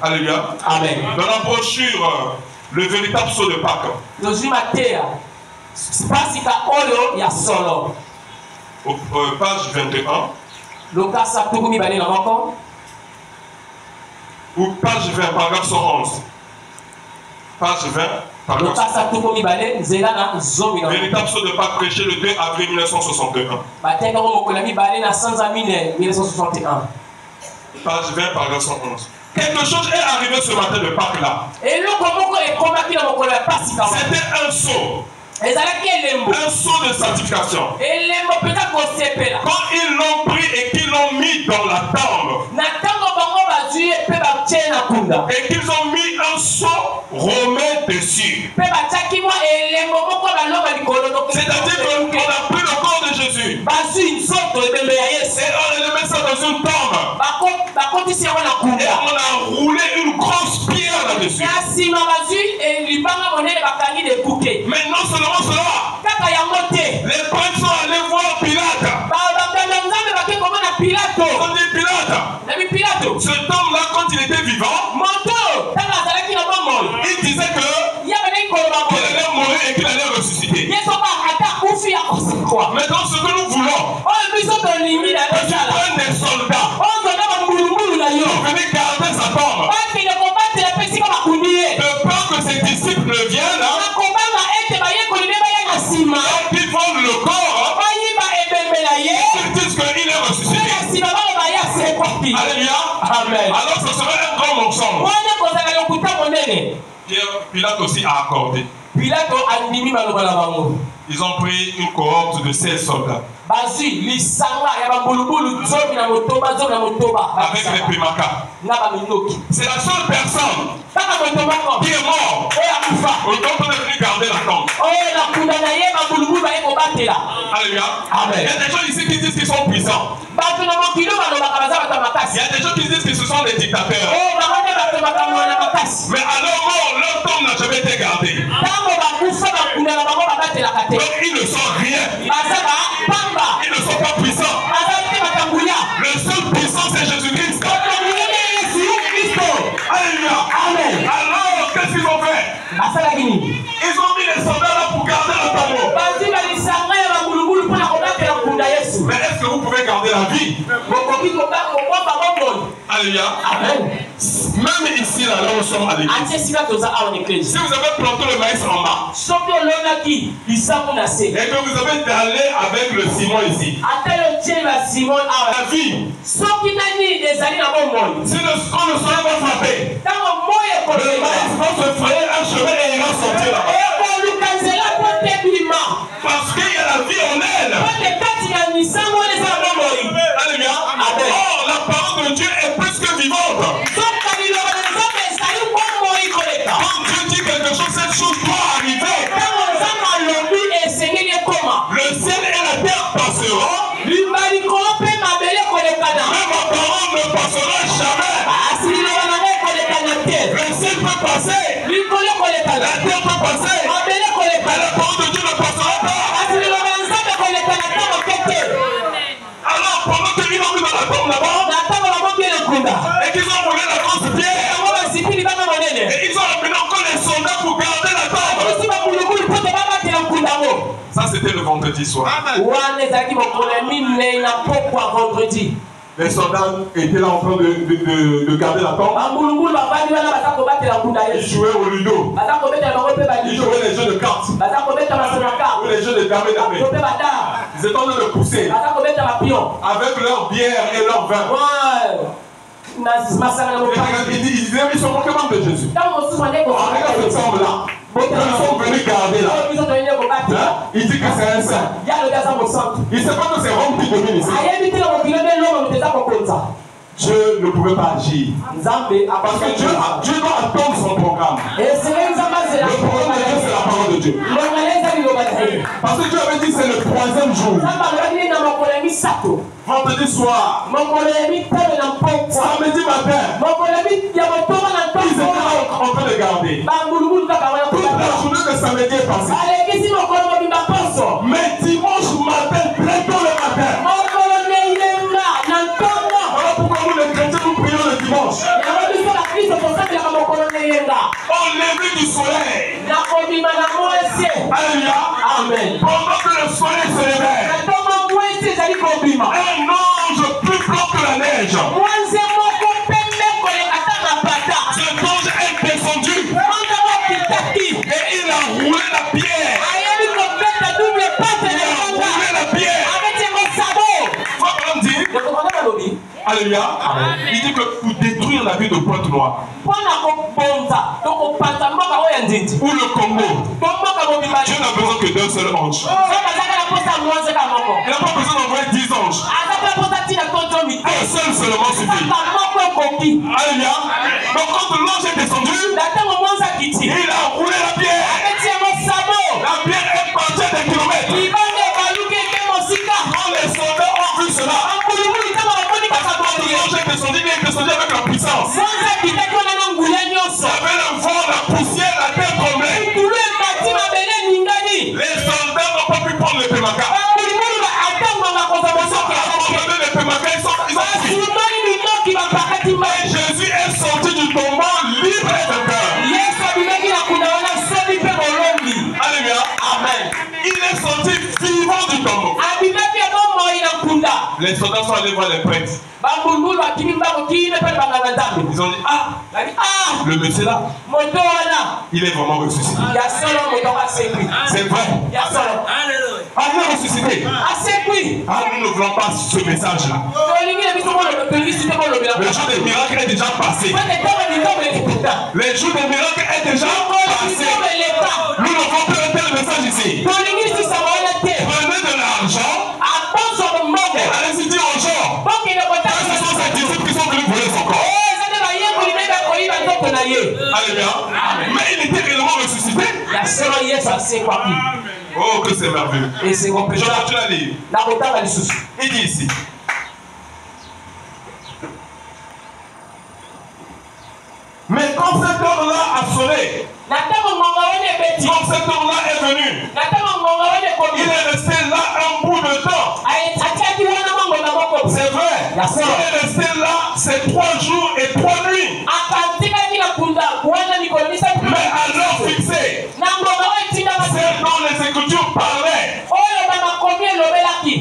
Alléluia. Amen. Dans la brochure, le véritable saut de Pâques. Page 21. Ou page 20, paragraphe 111. Page 20, paragraphe 111. Véritable saut de Pâques prêché le 2 avril 1961. Page 20, paragraphe 111. Quelque chose est arrivé ce matin de Pâques là. C'était un saut. Un saut de sanctification. Quand ils l'ont pris et qu'ils l'ont mis dans la tombe, et qu'ils ont mis un sceau romain dessus. C'est-à-dire qu'on a pris le corps de Jésus et on le met ça dans une tombe. Et on a roulé une grosse pierre là-dessus. Mais non seulement cela, les prêtres sont allés voir Pilate. Ils ont dit Pilate, cet homme-là, quand il était vivant, il disait qu'il allait mourir et qu'il allait ressusciter. Maintenant, ce que nous voulons, c'est prendre des soldats pour venir garder sa tombe. De peur que ses disciples ne viennent, qu'ils vendent le corps, qu'ils disent qu'il est ressuscité. Alléluia. Amen. Alors ce serait un grand mensonge. Pilate aussi a accordé. Ils ont pris une cohorte de 16 soldats. Avec les Pimaka. C'est la seule personne qui est morte. On est venu garder la tombe. Alléluia. Amen. Il y a des gens ici qui disent qu'ils sont puissants. Il y a des gens qui disent que ce sont des dictateurs. Mais à leur mort, leur tombe n'a jamais été gardée. Donc ils ne sont rien. Ils ne sont pas puissants. Le seul puissant c'est Jésus-Christ. Alléluia. Amen. Alors qu'est-ce qu'ils ont fait? Ils ont mis les soldats là pour garder le tombeau. Mais est-ce que vous pouvez garder la vie? Alléluia. Amen. Même ici, là où nous sommes à l'église, si vous avez planté le maïs en bas et que vous avez allé avec le ciment ici, la vie, si quand le soleil va frapper, le maïs va se frayer un chemin et il va sortir là-bas. Parce qu'il y a la vie en elle. Alléluia. Or, la parole de Dieu est plus que vivante. Quand Dieu dit quelque chose, cette chose doit arriver. Le ciel et la terre passeront, mais ma parole ne passera jamais. Le ciel peut passer, la terre peut passer, mais la parole de Dieu ne passera pas. Alors pendant qu'ils ont mis dans la tombe là-bas, et qu'ils ont volé la grosse pierre, et ils ont amené encore les soldats pour garder la tombe. Ça c'était le vendredi soir. Les soldats étaient là en train de garder la tombe. Ils jouaient au ludo. Ils jouaient les jeux de cartes. Ou les jeux de damé. Ils étaient en train de pousser avec leur bière et leur vin. Ils sont vraiment de Jésus. Regarde cette tombe-là. Ils sont venus garder là. Il dit que c'est un saint. Il ne sait pas que c'est Rome qui domine ici. Dieu ne pouvait pas agir. Parce que Dieu doit attendre son programme. Le programme de Dieu, c'est la parole de Dieu. Parce que Dieu avait dit que c'est le 3e jour. Vendredi soir. Samedi matin. Ils étaient là en train de garder. Toute la journée de samedi est passée. Mais dimanche matin, très tôt le matin. Voilà pourquoi nous les chrétiens nous prions le dimanche. Au lever du soleil. Alléluia. Amen. Pendant que le soleil se réveille, un ange plus blanc que la neige Alléluia. Il dit que pour détruire la ville de Pointe-Noire ou le Congo, Dieu n'a besoin que d'un seul ange. Il n'a pas besoin d'envoyer 10 anges. Un seul seulement suffit. Alléluia. Donc quand l'ange est descendu, il a roulé la pierre. La pierre est partie à des kilomètres. Quand les soldats ont vu cela, quand l'ange est descendu, il est descendu avec la puissance. Il y avait le vent, la poussière, la terre tremblait. Les soldats n'ont pas pu prendre le Pemaka. Et Jésus est sorti du tombeau libre et vainqueur. Alléluia. Amen. Il est sorti vivant du tombeau. Les soldats sont allés voir les prêtres. Ils ont dit, le monsieur là, il est vraiment ressuscité. C'est vrai. Il est ressuscité. Nous ne voulons pas ce message là. Le jour des miracles est déjà passé. Le jour des miracles est déjà passé. Nous ne voulons pas répéter le message ici. Prenez de l'argent et allez-y dire aux gens que ce sont ces disciples qui sont venus voler son corps. Alléluia. Mais il était réellement ressuscité. Oh, que c'est merveilleux. Je continue à lire. Il dit ici. Mais quand cette heure-là a sonné, quand cette heure-là est venue, il est resté là un bout de temps. C'est vrai. Il est resté là ces 3 jours et 3 nuits. Mais à l'heure fixée, c'est dont les Écritures parlaient.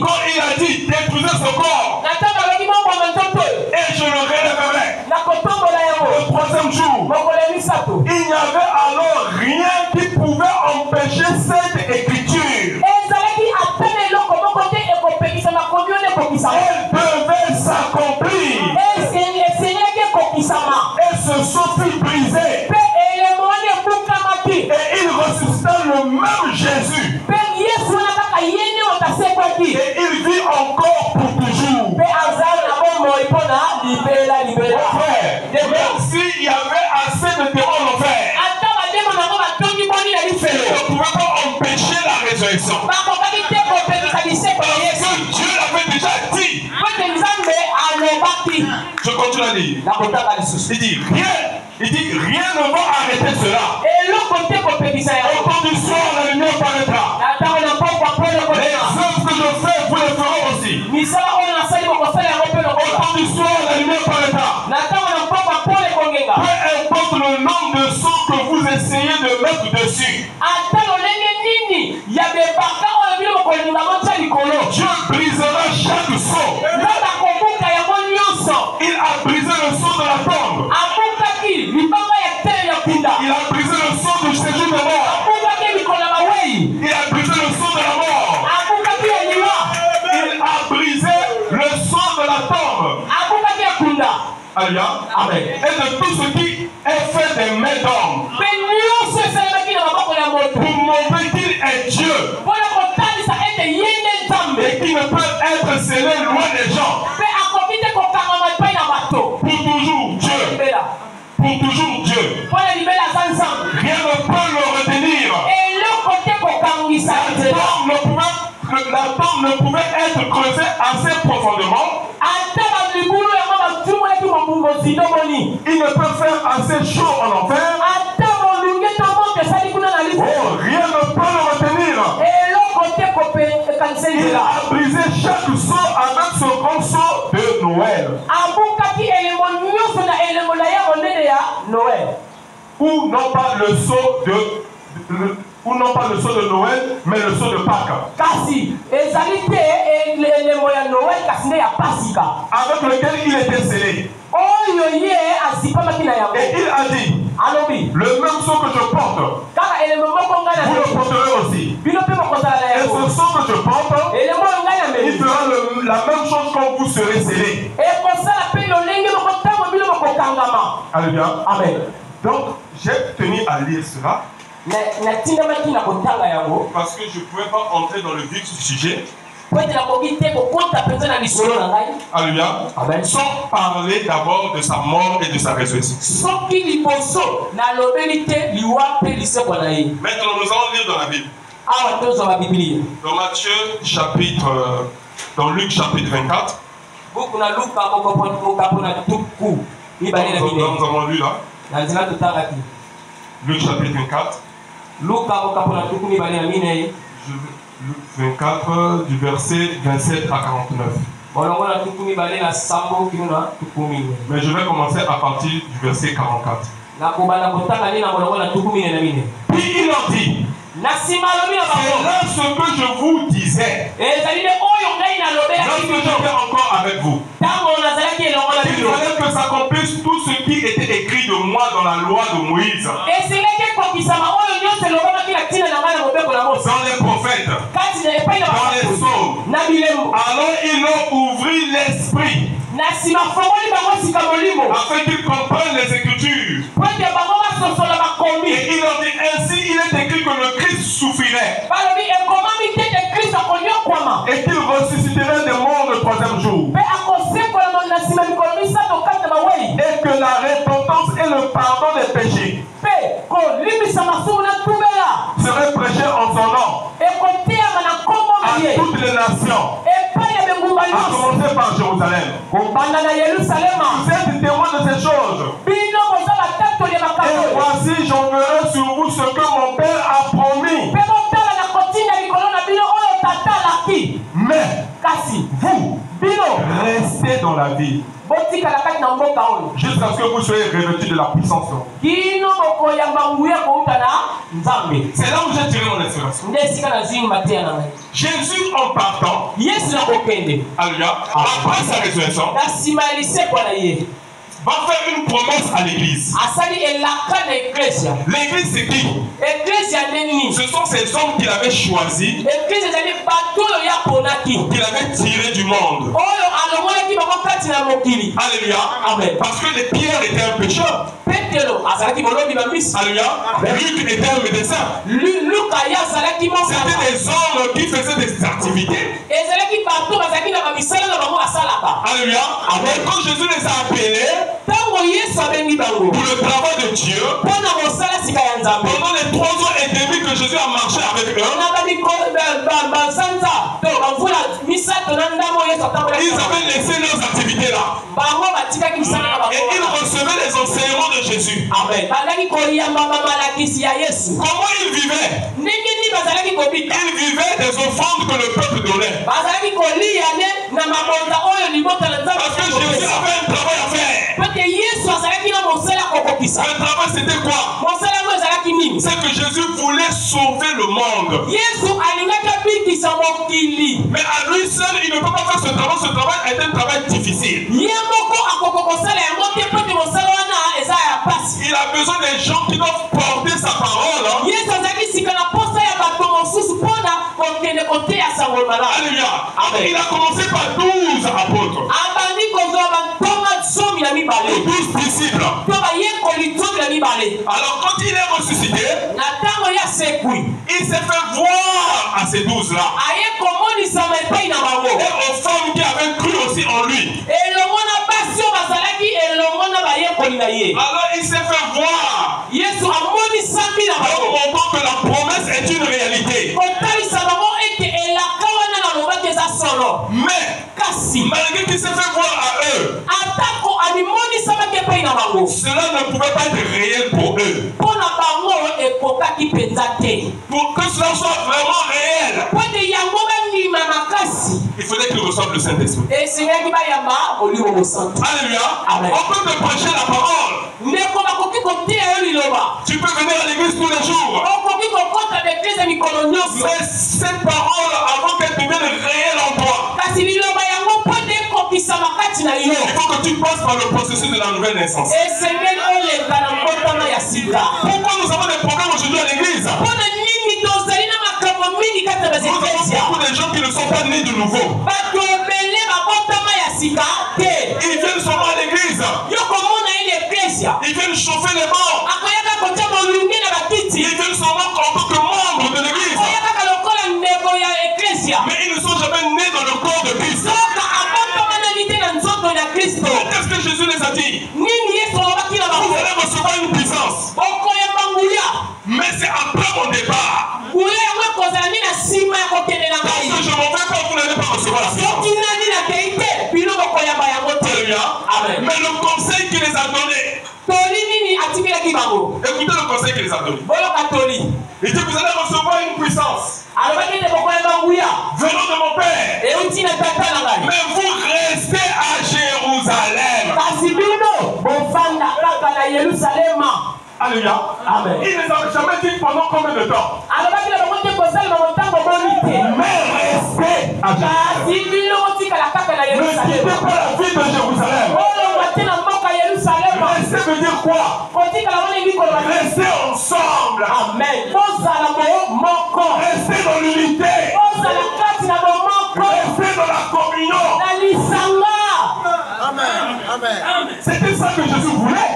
Quand il a dit détruisez ce corps, et je le relèverai le 3e jour, il n'y avait alors rien qui pouvait empêcher cette écriture. Elle devait s'accomplir. Et ce sceau fut brisé. Et il ressuscita le même Jésus. Et il vit encore pour toujours. Frère, même s'il y avait assez de démons en enfer, il ne pouvait pas empêcher la résurrection. Parce que Dieu l'avait déjà dit. Je continue à lire. Il dit rien ne va arrêter cela. Au temps du soir, la lumière paraîtra. Les œuvres que je fais, vous les ferez aussi. Au temps du soir, la lumière paraîtra. Peu importe le nombre de sceaux que vous essayez de mettre dessus. Dieu brisera chaque sceau. Il a brisé le sceau de la tombe. Il a brisé le sceau du séjour de mort. Il a brisé le sceau de la mort. Il a brisé le sceau de la tombe. Alléluia. Amen. Et de tout ce qui est fait des mains d'homme. Pour montrer qu'il est Dieu. Et qui ne peut être scellé loin des gens. Pour toujours Dieu. Pour toujours Dieu. Rien ne peut le retenir. La tombe ne pouvait être creusée assez profondément. Il ne peut faire assez chaud en enfer. Oh, rien ne peut le retenir. Il a brisé chaque sceau avec ce grand sceau de Noël. Ou non pas le sceau de Noël, mais le sceau de Pâques. Avec lequel il était scellé. Et il a dit, le même sceau que je porte, vous le porterez aussi. Et ce sceau que je porte, il fera la même chose quand vous serez scellés. brisé. Alléluia. Amen. Donc, j'ai tenu à lire cela parce que je ne pouvais pas entrer dans le vif du sujet. Alléluia. Amen. Sans parler d'abord de sa mort et de sa résurrection. Maintenant, nous allons lire dans la Bible. Dans Matthieu chapitre, dans Luc chapitre 24. Nous avons lu là. Luc chapitre 24. Luc 24 du verset 27 à 49. Mais je vais commencer à partir du verset 44. Puis il leur dit, c'est là ce que je vous disais lorsque j'étais encore avec vous. Il fallait que s'accomplisse tout ce qui était écrit de moi dans la loi de Moïse, dans les prophètes, dans les psaumes. Alors il leur ouvrit l'esprit afin qu'ils comprennent les Écritures. Et il leur dit, ainsi il est écrit que le Christ souffrirait et qu'il ressusciterait des morts le troisième jour, et que la repentance et le pardon des péchés seraient prêchés en son nom à toutes les nations, à commencer par Jérusalem. Vous êtes témoins de ces choses. Et voici, j'enverrai sur vous ce que mon Père a promis. Mais vous restez dans la vie jusqu'à ce que vous soyez revêtus de la puissance. C'est là où j'ai tiré mon inspiration. Jésus en partant, alléluia, après sa résurrection, va faire une promesse à l'église. L'église c'est qui? Ce sont ces hommes qu'il avait choisis, qu'il avait tirés du monde. Alléluia. Amen. Parce que les pierres étaient un pécheur. Alléluia. Luc était un médecin. C'était des hommes qui faisaient des activités. Alléluia. Amen. Quand Jésus les a appelés pour le travail de Dieu, pendant les 3 ans et demi que Jésus a marché avec eux, ils avaient laissé leurs activités là. Et ils recevaient les enseignements de Jésus. Amen. Comment ils vivaient? Ils vivaient des offrandes que le peuple donnait. Parce que Jésus avait un travail à faire. Le travail c'était quoi? C'est que Jésus voulait sauver le monde. Mais à lui seul, il ne peut pas faire ce travail. Ce travail est un travail difficile. Il a besoin des gens qui doivent porter sa parole. Alléluia. Il a commencé par 12 apôtres. 12 disciples. Alors quand il est ressuscité, il s'est fait voir à ces 12 là. Et aux femmes qui avaient cru aussi en lui. Alors il s'est fait voir. Alors on comprend que la promesse est une réalité. Mais malgré qu'il s'est fait voir à eux, cela ne pouvait pas être réel pour eux. Pour que cela soit vraiment réel, il fallait qu'ils reçoivent le Saint-Esprit. Alléluia. Amen. On peut te prêcher la parole. Tu peux venir à l'église tous les jours. Mais cette parole, avant qu'elle devienne réelle en toi, il faut que tu passes par le processus de la nouvelle naissance. Pourquoi nous avons des problèmes aujourd'hui à l'église? Nous avons beaucoup de gens qui ne sont pas nés de nouveau. Ils viennent seulement à l'église. Ils viennent chauffer les morts. Ils viennent seulement en tant que membres de l'église. Mais ils ne sont jamais nés dans le corps de Christ. Qu'est-ce que Jésus les a dit? Vous allez recevoir une puissance. Mais c'est après mon départ. Parce que je m'en vais pas, vous n'allez pas recevoir la puissance. Alléluia. Mais le conseil qu'il les a donné. Écoutez le conseil qu'il les a donné. Il dit vous allez recevoir une puissance venant de mon Père. Mais vous restez à Jérusalem. Alléluia. Amen. Il ne les a jamais dit pendant combien de temps. Mais restez à Jérusalem. Ne quittez pas la ville de Jérusalem. Restez veut dire quoi? Restez ensemble. Amen. Restez dans l'unité. Restez dans la communion. Amen. Amen. C'était ça que Jésus voulait.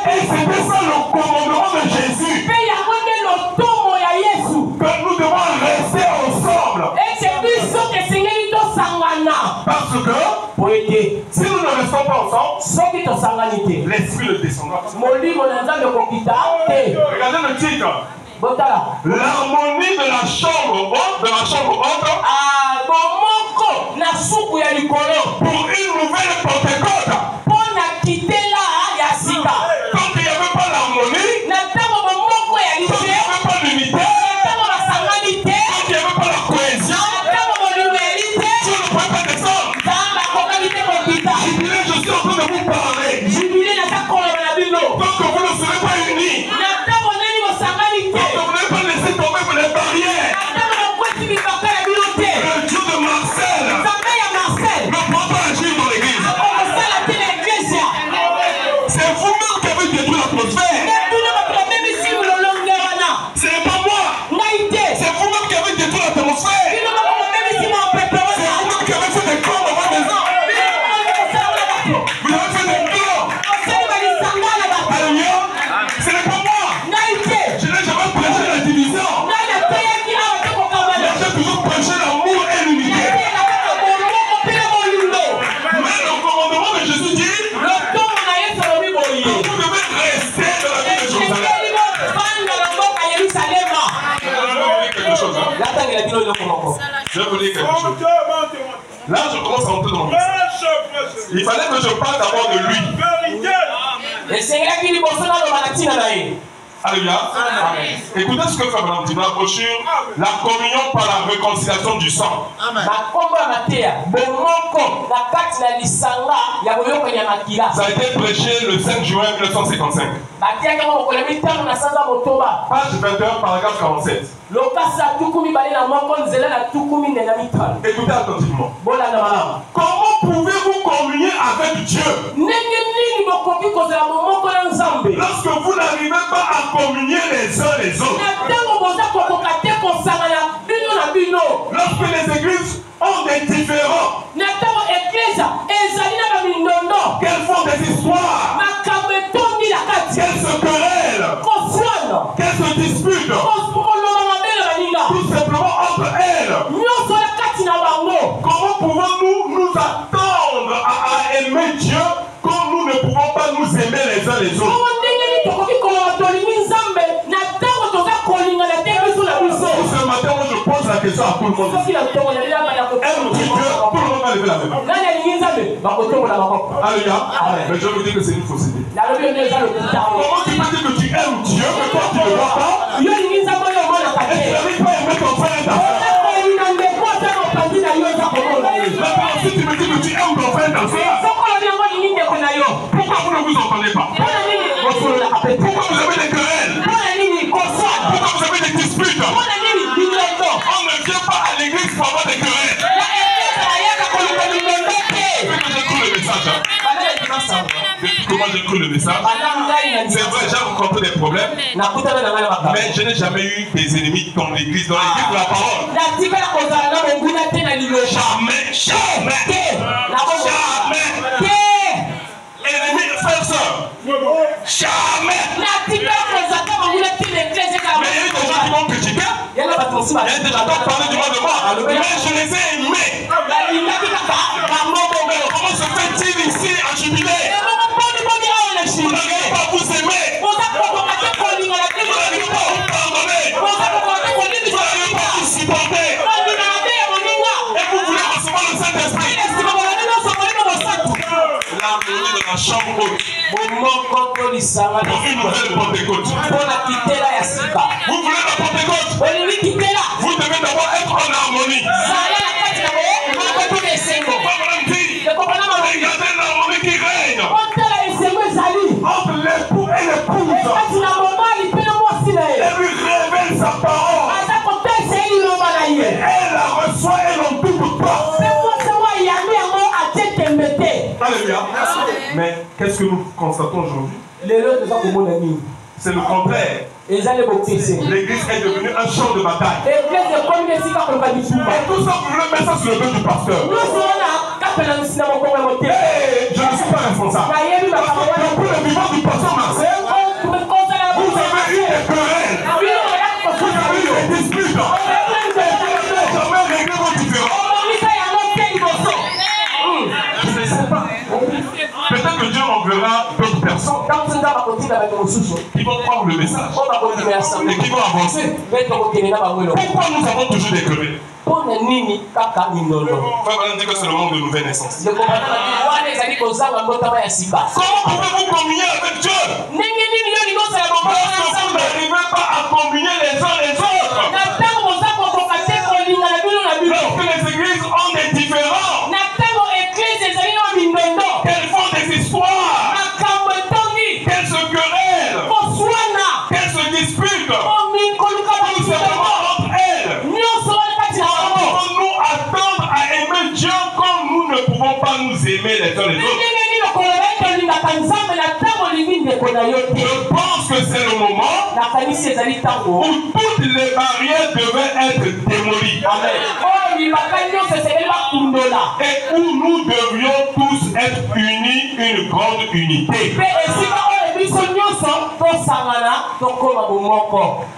Et c'était ça le commandement de Jésus. Que nous devons rester ensemble. Parce que si nous ne restons pas ensemble, l'esprit ne descendra pas. Regardez le titre. L'harmonie de la chambre haute, pour une nouvelle Pentecôte. Quand il n'y avait pas l'harmonie, quand il n'y avait pas l'unité, quand il n'y avait pas la cohésion, tu ne pouvais pas descendre. Jubilé, je suis en train de vous parler. Tant que vous ne serez pas unis, tant que vous n'avez pas laissé tomber les barrières, le Dieu de Marcel ne peut pas agir dans l'église. C'est vous-même qui avez détruit l'atmosphère. Ce n'est pas moi. C'est vous-même qui avez détruit l'atmosphère. C'est vous-même qui avez fait des corps dans votre maison. Vous avez fait des corps. Alléluia. Ce n'est pas moi. Je n'ai jamais prêché la division. Mais j'ai toujours prêché l'amour et l'unité. Mais le commandement de Jésus dit que vous devez rester dans la ville de Jérusalem. Je vais vous dire quelque chose. Là, je commence à rentrer dans mon message. Il fallait que je parle d'abord de lui. Alléluia. Écoutez ce que fait Madame dit dans la brochure. La communion par la réconciliation du sang. Ça a été prêché le 5 juin 1955. Page 21, paragraphe 47. Écoutez attentivement. Comment pouvez-vous communier avec Dieu lorsque vous n'arrivez pas à communier les uns les autres? Lorsque les églises ont des différends, qu'elles font des histoires, qu'elles se querellent, qu'elles se disputent, tout simplement entre elles, comment pouvons-nous nous attendre à aimer Dieu quand nous ne pouvons pas nous aimer les uns les autres? Ce matin, moi je pose la question à tout le monde. Aime-tu Dieu? Tout le monde va lever la main. Alléluia. Mais je veux dire que c'est une fausseté. Comment tu peux dire que tu aimes Dieu, mais toi tu ne le vois pas? Et tu n'arrives pas à aimer ton frère d'affaires. Maintenant, si tu me dis que tu aimes ton frère d'affaires, pourquoi vous ne vous entendez pas? Pourquoi vous avez des querelles? Pourquoi vous avez des disputes? On ne vient pas à l'église pour avoir des querelles. C'est que j'ai tout le message. Depuis comment j'ai cru le message. C'est vrai, j'ai rencontré des problèmes. Mais je n'ai jamais eu des ennemis dans l'église, de la parole. Jamais, jamais. Jamais. Ennemis, frères et sœurs. Jamais. Mais il y a des gens qui m'ont critiqué. Il y a des gens qui ont parlé du mal de moi. Mais je les ai aimés. Comment se fait-il ici à jubiler? Vous n'avez pas vous aimer. Vous n'avez pas vous pardonner. Vous n'avez pas vous supporter. Et vous voulez recevoir le Saint-Esprit. L'harmonie de la chambre haute. Pour une nouvelle Pentecôte. Vous voulez la Pentecôte? Vous devez d'abord être en harmonie. Regardez l'harmonie qui règne entre l'époux et l'épouse. Elle lui révèle sa parole. Elle la reçoit et n'en doute pas. Alléluia. Mais qu'est-ce que nous constatons aujourd'hui? C'est le contraire. L'église est devenue un champ de bataille. Et tout ça, vous voulez mettre ça sur le dos du pasteur. Hey, je ne suis pas responsable. Pour le vivant du pasteur Marcel, vous avez eu des querelles. Vous avez eu des disputes. Vous n'avez jamais réglé vos différends. Je ne sais pas. Peut-être que Dieu enverra d'autres personnes qui vont prendre le message et qui vont avancer. Pourquoi nous avons toujours des querelles? Frère Branham dit que c'est le monde de nouvelle naissance. Comment pouvez-vous communier avec Dieu lorsque vous n'arrivez pas à communier les uns les autres? Lorsque les églises ont des différends, qu'elles font des histoires, qu'elles se querellent, qu'elles se disputent, tout simplement entre elles. Nous attendre à aimer Dieu comme nous ne pouvons pas nous aimer les uns les autres. Je pense que c'est le moment où toutes les barrières devaient être démolies. Et où nous devrions tous être unis, une grande unité.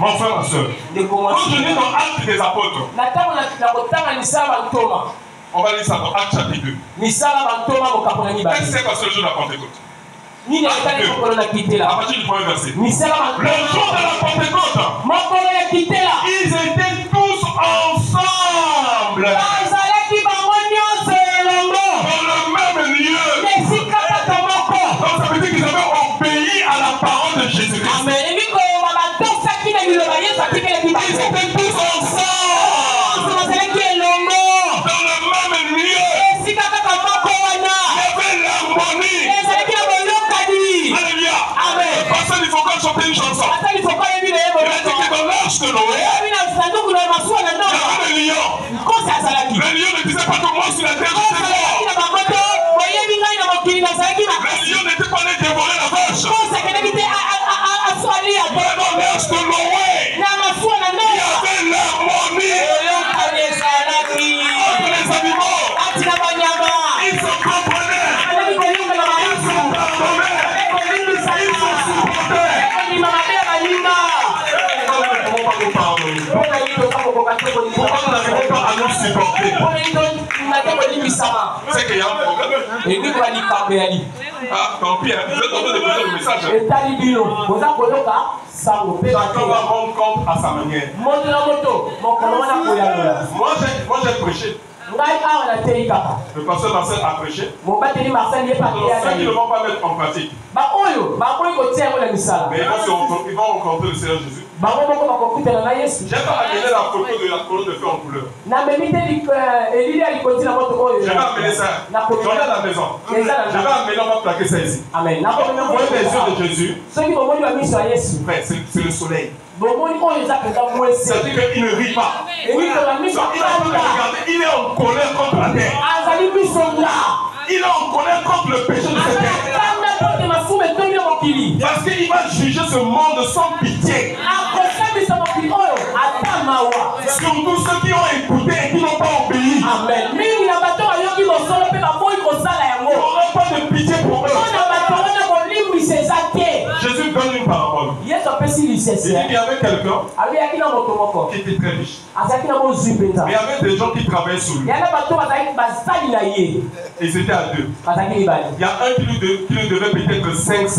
Mon frère, ma soeur, quand je lis dans Actes des Apôtres, on va lire ça dans Actes chapitre 2. Qu'est-ce que c'est parce que le jour de la Pentecôte? À partir du premier verset. Le jour de la Pentecôte, ils étaient tous ensemble dans le même lieu. Donc ça veut dire qu'ils avaient obéi à la parole de Jésus-Christ. Ils étaient tous ensemble dans le même lieu. Il y avait l'harmonie. Alléluia. Parce qu'il faut qu'on chante une chanson. Il a dit que dans l'arche de Noé, il y avait le lion. Le lion ne disait pas que moi sur la terre j'étais mort. Le lion n'était pas allé dévorer la vache. Mais dans l'arche de Noé, il y avait l'harmonie entre les animaux. Ils se comprenaient. Ils se pardonnaient. Ils se supportaient. Pourquoi nous n'arrivons pas à nous supporter? C'est qu'il y a un problème. Ah, tant pis, vous êtes en train de poser le message. Chacun va rendre compte à sa manière. Moi j'ai prêché. Le pasteur Marcel a prêché. Ceux qui ne vont pas mettre en pratique. Mais ils vont rencontrer le Seigneur Jésus. J'ai pas amené la photo de la colonne de feu en couleur. Je vais amener ça. J'en ai à la maison. Je vais amener, on va plaquer ça ici. Vous voyez les yeux de Jésus. Frère, c'est le soleil. C'est-à-dire qu'il ne rit pas. Il est en colère contre la terre. Il est en colère contre le péché de cette terre. Parce qu'il va juger ce monde sans pitié. Surtout ceux qui ont écouté et qui n'ont pas obéi. Amen. Il n'y aura pas de pitié pour eux. Jésus donne une parabole. Il dit qu'il y avait quelqu'un qui était très riche. Mais il y avait des gens qui travaillaient sous lui. Ils étaient à deux. Il y a un qui lui devait peut-être $500.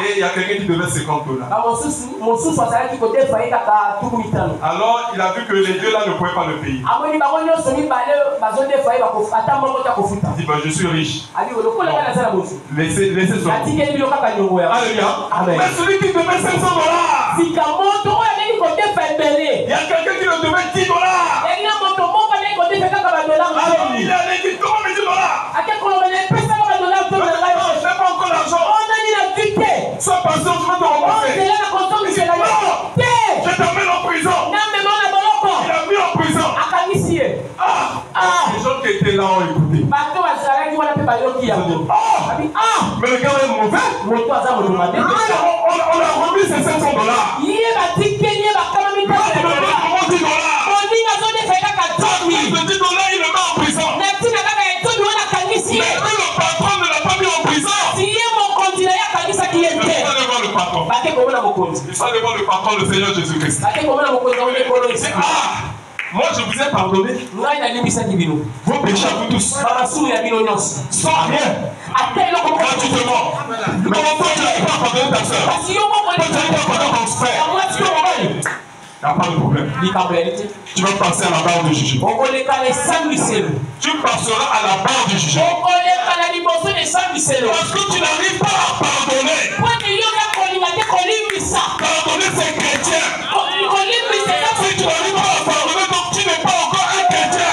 Et il y a quelqu'un qui devait $50. Alors il a vu que les deux là ne pouvaient pas le payer. Il dit, je suis riche. Laissez ça. Alléluia. Mais celui qui devait $500, il y a quelqu'un qui le devait $10. Alors il a dit, comment $10? Je n'ai pas encore l'argent. Sois patient, je vais te rembourser. Je t'amène en prison. Il a mis en prison. Les gens qui étaient là ont écouté. Mais le gars est mauvais. On a remis ses $500. $10, il le met en prison. Mais le patron ne l'a pas mis en prison. Il faut devant le patron. Il faut devant le patron, le Seigneur Jésus-Christ. Moi je vous ai pardonné vos péchés à vous tous. Sans rien. Gratuitement. Mais toi tu n'as pas pardonné ta soeur. Toi tu n'as pas pardonné ton frère. Il n'y a pas de problème. Tu vas passer à la barre du jugement. Tu passeras à la barre du jugement. Parce que tu n'arrives pas à pardonner. Pardonner c'est chrétien. Si tu n'arrives pas à pardonner, donc tu n'es pas encore un chrétien.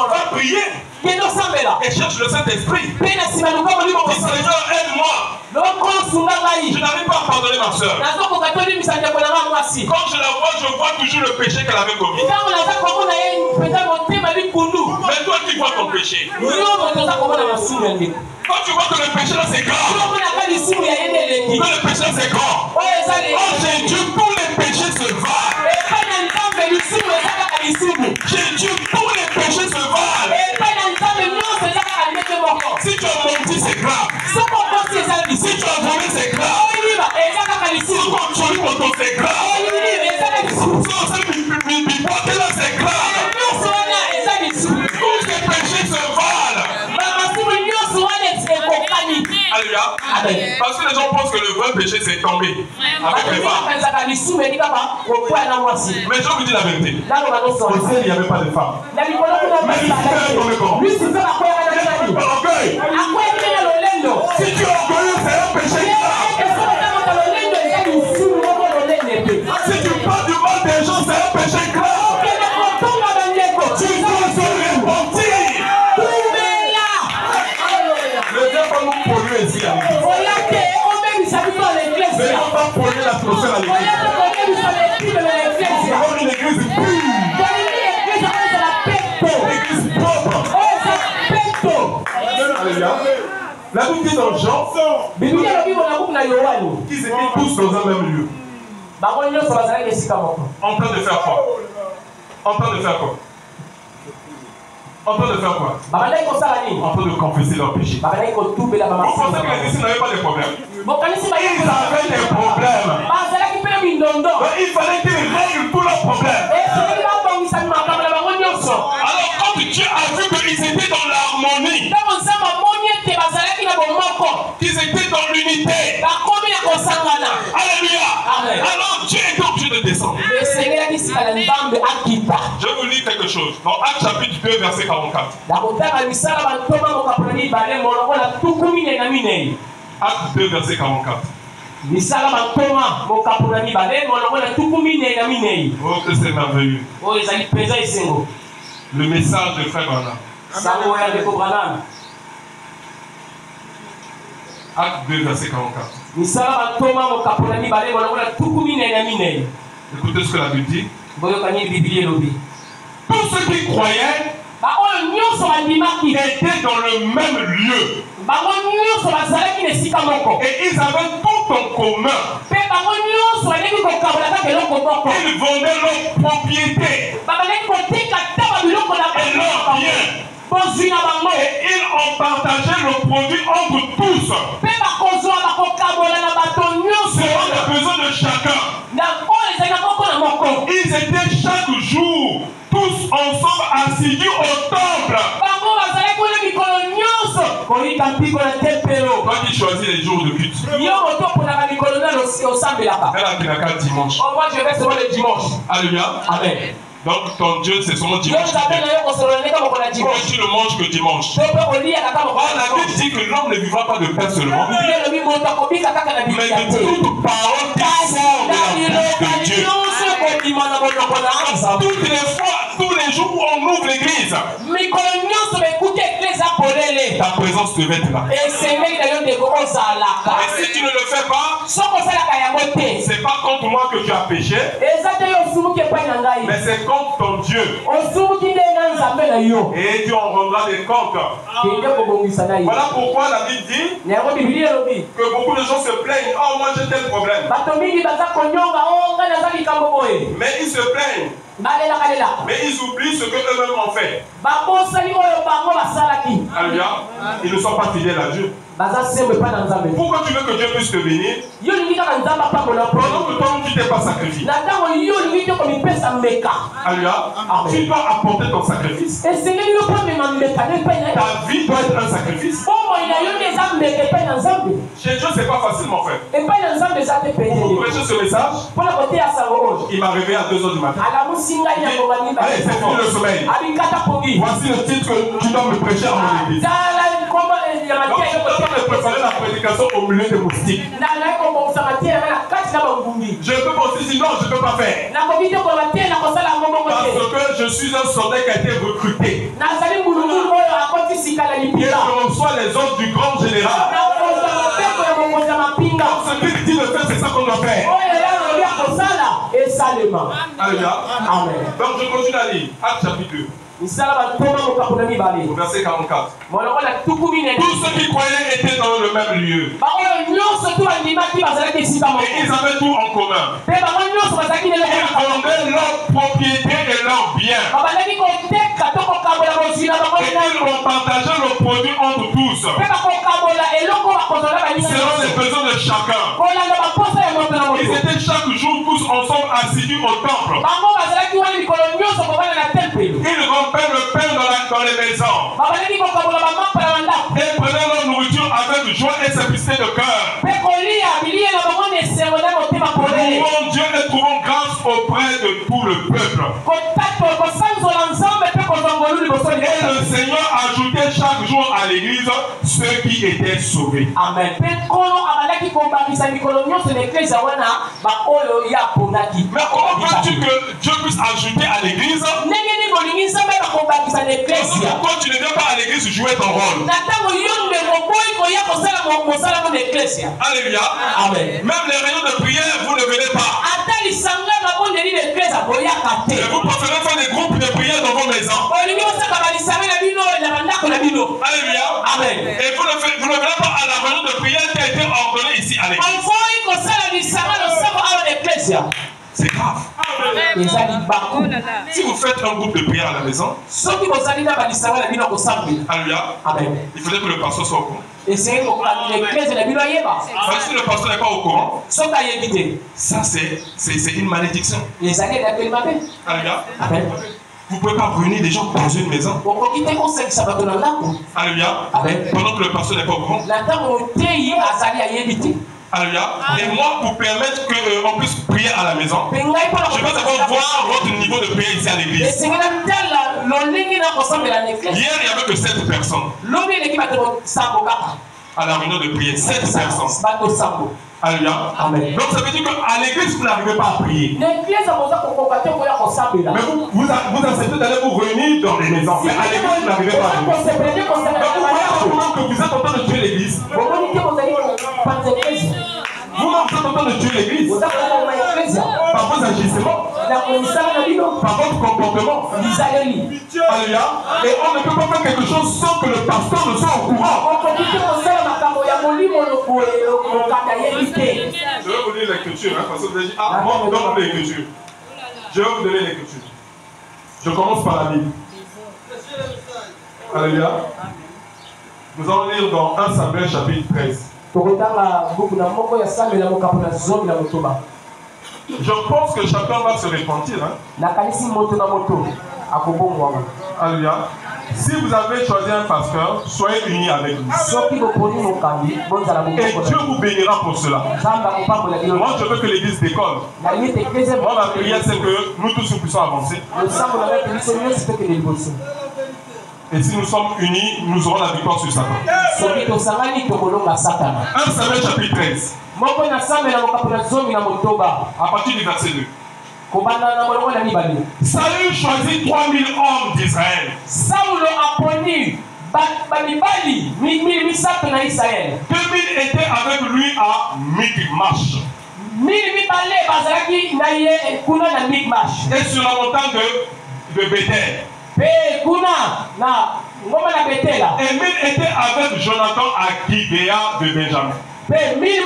Va prier et chercher le Saint-Esprit. Mais c'est la vérité. Va prier et cherche le Saint-Esprit. Dis Seigneur, aide-moi. Je n'arrive pas à pardonner ma soeur. Quand je la vois, je vois toujours le péché qu'elle avait commis. Mais toi, tu vois ton péché. Quand tu vois que le péché là c'est grand, que le péché là c'est grand, oh j'ai Dieu, tous les péchés se valent. J'ai Dieu, tous les péchés se valent. Si tu as menti, c'est grave. Si tu as volé, c'est grave. Si tu as tué contre, c'est grave. Si tu as là, c'est grave. Tous les péchés se valent. Alléluia. Parce que les gens pensent que le vrai péché c'est tomber avec les femmes. Mais je vous dis la vérité. Au ciel, il n'y avait pas de femmes. Mais Lucifer est tombé comment? Par orgueil. Si tu es orgueilleux, c'est un péché grave. Si tu parles du mal des gens, c'est un péché grave. Tu dois se repentir. Le diable va nous polluer ici à l'église. Mais il ne va pas polluer l'atmosphère à l'église. Nous avons une église pure. Une église propre. Alléluia. La Bible dit dans Jean qu'ils étaient tous dans un même lieu. En train de faire quoi? En train de faire quoi? En train de faire quoi? En train de confesser leurs péchés. Vous pensez que les disciples n'avaient pas de problème? Ils avaient des problèmes. Il fallait qu'ils règlent tous leurs problèmes. Alors quand Dieu a vu qu'ils étaient dans l'harmonie, qu'ils étaient dans l'unité, alléluia. Alors Dieu est obligé de descendre. Je vous lis quelque chose. Dans Actes chapitre 2 verset 44. Acte 2 verset 44. Oh que c'est merveilleux. Le message de Frère Branham. Acte 2 verset 44. Écoutez ce que la Bible dit. Tous ceux qui croyaient étaient dans le même lieu. Et ils avaient tout en commun. Ils vendaient leurs propriétés et leurs biens. Et ils ont partagé le produit entre tous. Selon les besoins de chacun. Ils étaient chaque jour tous ensemble assidus au temple. Toi qui choisis les jours de culte. Elle a dimanche. Moi je vais seulement le dimanche. Alléluia. Amen. Donc ton Dieu c'est seulement dimanche. Pourquoi tu ne manges que dimanche? La Bible dit que l'homme ne vivra pas de pain seulement, mais de toute parole qui sort de la bouche de Dieu. Toutes les fois, tous les jours où on ouvre l'église, ta présence devait être là. Et si tu ne le fais pas, c'est pas contre moi que tu as péché, mais c'est contre ton Dieu. Et tu en rendras des comptes. Voilà pourquoi la Bible dit que beaucoup de gens se plaignent. Oh, moi j'ai tel problème. Mais ils se plaignent. Mais ils oublient ce qu'eux-mêmes ont fait. Alléluia. Ils ne sont pas fidèles à Dieu. Pourquoi tu veux que Dieu puisse te bénir? Pendant que toi tu t'es pas sacrifié. Alléluia. Tu dois apporter ton sacrifice. Ta vie doit être un sacrifice. Chez Dieu c'est pas facilement fait. Pour prêcher ce message, il m'a réveillé à 2 h du matin. Allez, c'est fini le sommeil. Voici le titre que tu dois me prêcher à mon église. Donc, je dois me préparer la prédication au milieu des moustiques. Je peux pas aussi, sinon je ne peux pas faire. Parce que je suis un soldat qui a été recruté. Et je reçois les ordres du grand général. Donc ce qu'il dit de faire, c'est ça qu'on doit faire. Alléluia. Amen. Donc je continue à lire. Acte chapitre 2. Verset 44. Tous ceux qui croyaient étaient dans le même lieu. Et ils avaient tout en commun. Ils vendaient leurs propriétés et leurs biens. Et ils ont partagé le produit entre tous. Selon les besoins de chacun. Ils étaient chaque jour tous ensemble assidus au temple. Ils rompaient le pain dans les maisons. Et prenaient leur nourriture avec joie et simplicité de cœur. Louons Dieu et trouvons grâce auprès de tout le peuple. Et le Seigneur ajoutait chaque jour à l'église ceux qui étaient sauvés. Amen. Mais comment veux-tu que Dieu puisse ajouter à l'église? Quand tu ne viens pas à l'église jouer ton rôle. Alléluia. Amen. Même les réunions de prière, vous ne venez pas. Et vous préférez faire des groupes de prière dans vos maisons. Alléluia. Amen. Et vous ne venez pas à la réunion de prière qui a été ordonnée ici à l'église. C'est grave. Si vous faites un groupe de prière à la maison, alléluia, il faudrait que le pasteur soit au courant. Si le pasteur n'est pas au courant, ça c'est une malédiction. Alléluia. Vous ne pouvez pas réunir des gens dans une maison. Alléluia. Pendant que le pasteur n'est pas au courant. Alléluia. Et moi, pour permettre qu'on puisse prier à la maison, je vais d'abord voir votre niveau de prière ici à l'église. Hier, il n'y avait que 7 personnes. À la réunion de prière, 7 personnes. Alléluia. Amen. Donc ça veut dire qu'à l'église, vous n'arrivez pas à prier. Mais vous acceptez d'aller vous réunir dans les maisons. Mais à l'église, vous n'arrivez pas à prier. Donc vous voyez que vous êtes en train de tuer l'église. Vous-même, vous êtes en train de tuer l'église. Par vos agissements, par votre comportement. Alléluia. Et on ne peut pas faire quelque chose sans que le pasteur ne soit au courant. Je vais vous dire l'écriture, hein, parce que vous avez dit, ah, moi, donne l'écriture. Je vais vous donner l'écriture. Je commence par la Bible. Alléluia. Nous allons lire dans 1 Samuel chapitre 13. Je pense que chacun va se repentir. Hein? Alléluia. Si vous avez choisi un pasteur, soyez unis avec lui. Et Dieu vous bénira pour cela. Moi, je veux que l'église décolle. Moi, ma prière, c'est que nous tous nous puissions avancer. Et si nous sommes unis, nous aurons la victoire sur Satan. 1 Samuel chapitre 13. À partir du verset 2. Saül choisit 3000 hommes d'Israël. 2000 étaient avec lui à Michmash. Et sur la montagne de Bethel. Et 1000 étaient avec Jonathan à Gibéa de Benjamin. Ils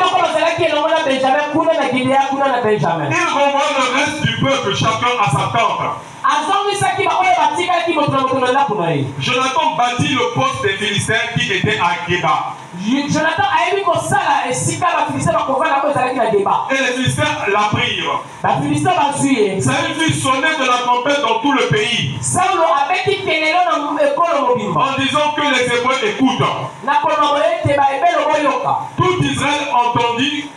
renvoient le reste du peuple, chacun à sa tente. Jonathan bâtit le poste des Philistins qui était à Géba. Et les Philistins l'apprirent. Saül fit sonner de la trompette dans tout le pays, en disant que les Hébreux écoutent. Tout Israël entendit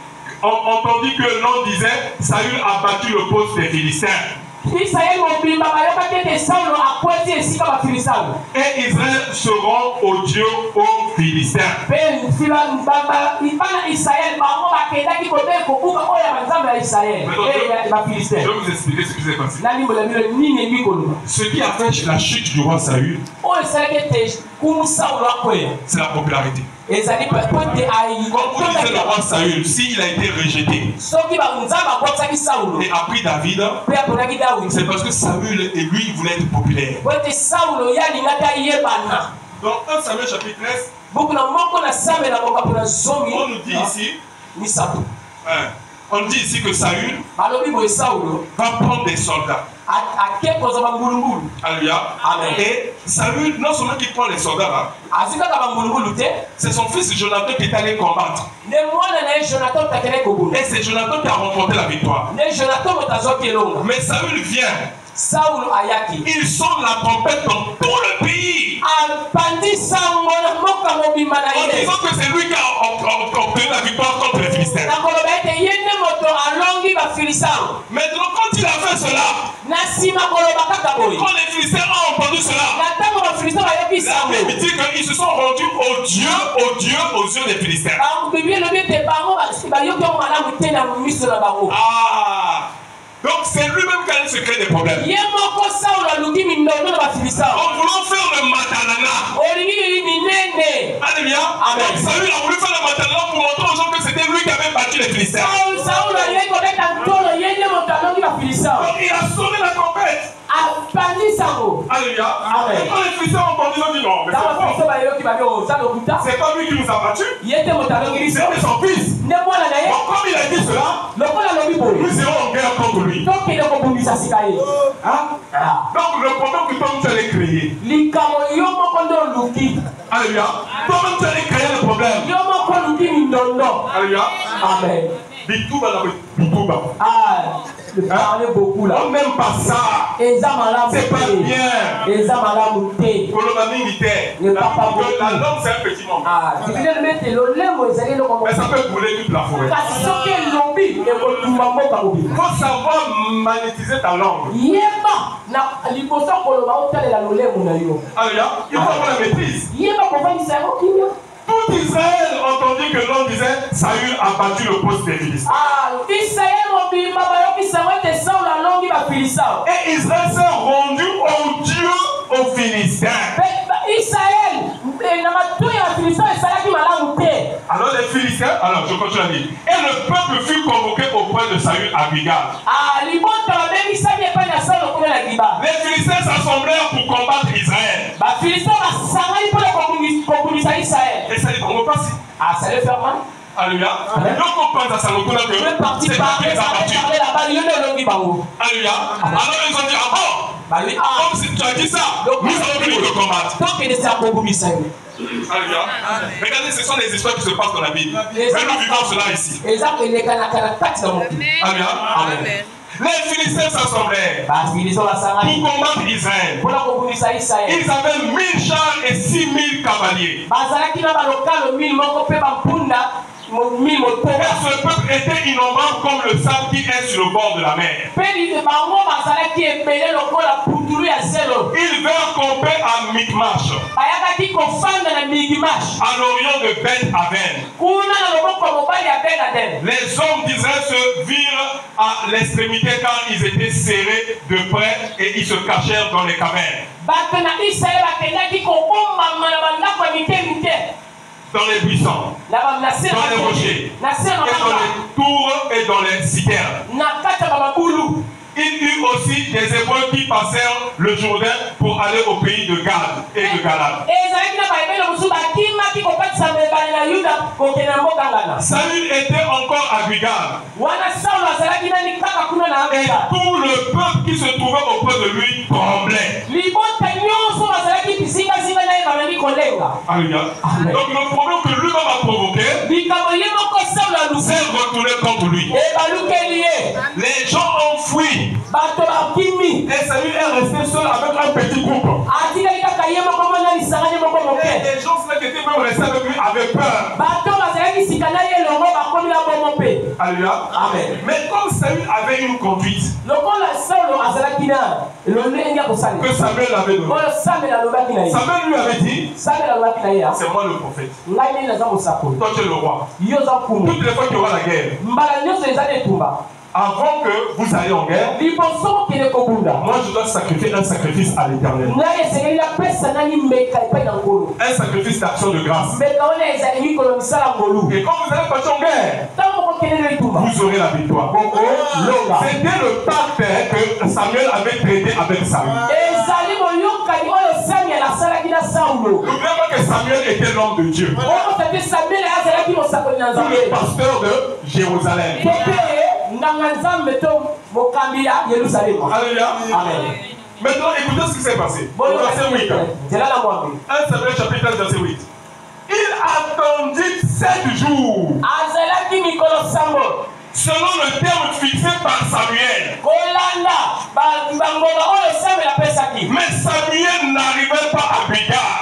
que l'on disait: Saül a battu le poste des Philistins. Et Israël se rend au Dieu aux Philistins. Je vais vous expliquer ce qui s'est passé. Ce qui a fait la chute du roi Saül, c'est la popularité. Comme vous disiez le roi Saül, s'il a été rejeté et a pris David, c'est parce que Saül et lui voulaient être populaires. Dans 1 Samuel chapitre 13, on nous dit ici que Saül va prendre des soldats. Alléluia. Et Saül, non seulement qu'il prend les soldats là, c'est son fils Jonathan qui est allé combattre. Et c'est Jonathan qui a remporté la victoire. Mais Saül vient. Ils sonnent la trompette dans tout le pays, en disant que c'est lui qui a obtenu la victoire contre les Philistins. Maintenant, quand il a fait cela, quand les Philistins ont entendu cela, la Bible dit qu'ils se sont rendus aux yeux des Philistins. Donc c'est lui-même qui a se créer des problèmes. En voulant faire le matanana. Alléluia. Donc Saül a voulu faire le matanana pour montrer aux gens que c'était lui qui avait battu les Philistins. Donc il a sonné la trompette. Alléluia. Et quand les Philistins ont entendu, ils ont dit non, mais c'est pas lui qui nous a battus. C'était son fils. Donc comme il a dit cela, nous irons en guerre contre lui. Donc le problème que toi tu allais créer. Alléluia. Toi-même tu allais créer le problème. Alléluia. Amen. On n'aime pas ça. C'est pas bien. La langue c'est un petit moment. Mais ça peut brûler toute la forêt. Il faut savoir magnétiser ta langue. Alléluia. Il faut avoir la maîtrise. Tout Israël entendit que l'on disait Saül a battu le poste des Philistins. Et Israël s'est rendu au Dieu aux Philistins. Alors les Philistins, alors je continue à dire, et le peuple fut convoqué auprès de Saül à Gilgal. Les Philistins s'assemblèrent pour combattre Israël. Et ça les convoque pas si. Ah, ça les fait mal. Alléluia. Donc on pense à ça, on connaît que c'est pas qui les a battus. Alléluia. Alors ils ont dit, ah bon, comme si tu as dit ça, nous allons venir te combattre. Alléluia. Regardez, ce sont les histoires qui se passent dans la Bible. Mais nous vivons cela ici. Alléluia. Amen. Les Philistins s'assemblèrent pour combattre Israël. Ils avaient 1000 chars et 6000 cavaliers. Et ce peuple était innombrable comme le sable qui est sur le bord de la mer. Ils vinrent camper à Michmash, à l'orient de Beth-Aven. Les hommes d'Israël se virent à l'extrémité car ils étaient serrés de près et ils se cachèrent dans les cavernes, dans les buissons, dans les rochers, et dans les tours et dans les citernes. Il y eut aussi des Hébreux qui passèrent le Jourdain pour aller au pays de Gad et de Galad. Saül était encore à Gilgal. Et tout le peuple qui se trouvait auprès de lui tremblait. Alléluia. Donc le problème que lui-même a provoqué, c'est retourné contre lui. Les gens ont fui. Et Saül est resté seul avec un petit groupe. Et les gens qui étaient même restés avec lui avaient peur. Alléluia. Amen. Mais comme Saül avait une conduite que Samuel avait donnée, Samuel lui avait dit, c'est moi le prophète. Toi tu es le roi. Toutes les fois qu'il y aura la guerre, avant que vous alliez en guerre, moi je dois sacrifier un sacrifice à l'Éternel. Un sacrifice d'action de grâce. Et quand vous allez partir en guerre, vous aurez la victoire. C'était le pacte que Samuel avait traité avec Saül. N'oubliez pas que Samuel était l'homme de Dieu. Le pasteur de Jérusalem. Alléluia. Amen. Maintenant, écoutez ce qui s'est passé. Verset 8. 1 Samuel chapitre 1, verset 8. Il attendit 7 jours. Selon le terme fixé par Samuel. Mais Samuel n'arrivait pas à Gilgal.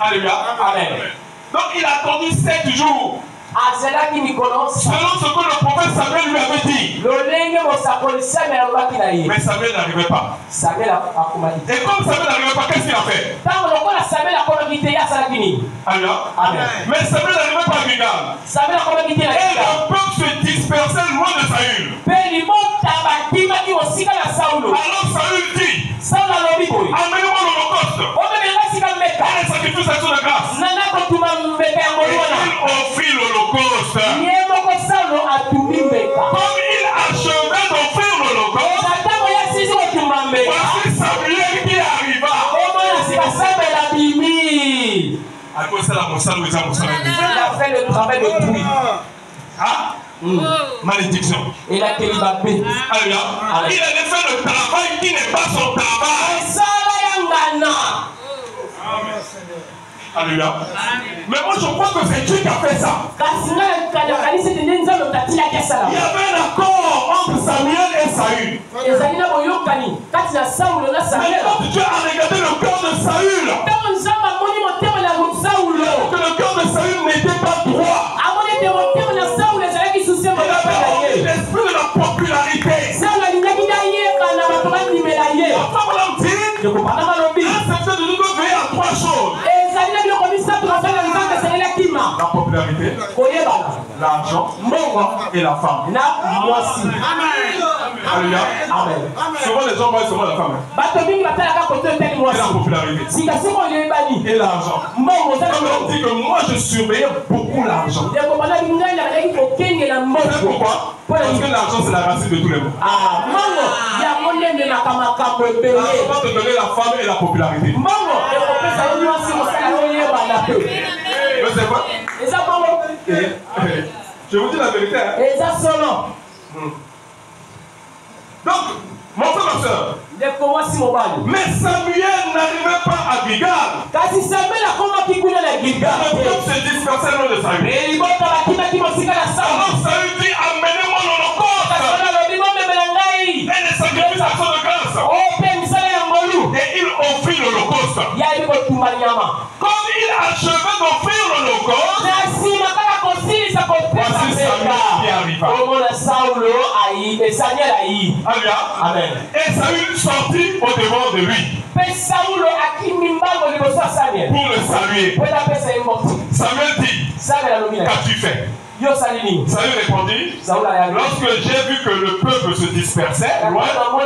Alléluia. Amen. Donc il a attendu 7 jours. Selon ce que le prophète Samuel lui avait dit. Mais Samuel n'arrivait pas. Et comme Samuel n'arrivait pas, qu'est-ce qu'il a fait? Alléluia. Mais Samuel n'arrivait pas à Gilgal. Et le peuple se dispersait loin de Saül. Alors Saül dit, amenez-moi l'holocauste et les sacrifices d'action de grâce. Et il offrit l'holocauste. Comme il achevait d'offrir l'holocauste, voici Samuel qui arriva. À cause de la moussale, il a fait le travail de pluie. Malédiction. Et la Alléluia. Il avait fait le travail qui n'est pas son travail. Alléluia. Mais moi je crois que c'est Dieu qui a fait ça. Il y avait un accord entre Samuel et Saül. Mais quand Dieu a regardé le cœur de Saül, que le cœur de Saül n'était pas droit. Il avait l'esprit de la popularité. L'acceptation de nous doit veiller à 3 choses. La popularité, l'argent et la femme. Alléluia. Amen. Souvent les gens voient seulement la femme. Et la popularité. Et l'argent. Comme on dit que moi je surveille beaucoup l'argent. C'est pourquoi? Parce que l'argent c'est la racine de tous les maux. On va te donner la femme et la popularité. Mais c'est quoi? Je vous dis la vérité. Donc, mon frère, ma soeur, mais Samuel n'arrivait pas à Gilgal. Le peuple se dispersait loin de Samuel. Alors Samuel dit, amenez-moi l'holocauste et les sacrifices à son de grâce. Et il offrit l'holocauste. Comme il achevait d'offrir l'holocauste, voici Samuel qui arriva. Amen. Et Saül sortit au devant de lui pour le saluer. Samuel dit, qu'as-tu fait? Saül répondit, lorsque j'ai vu que le peuple se dispersait loin de moi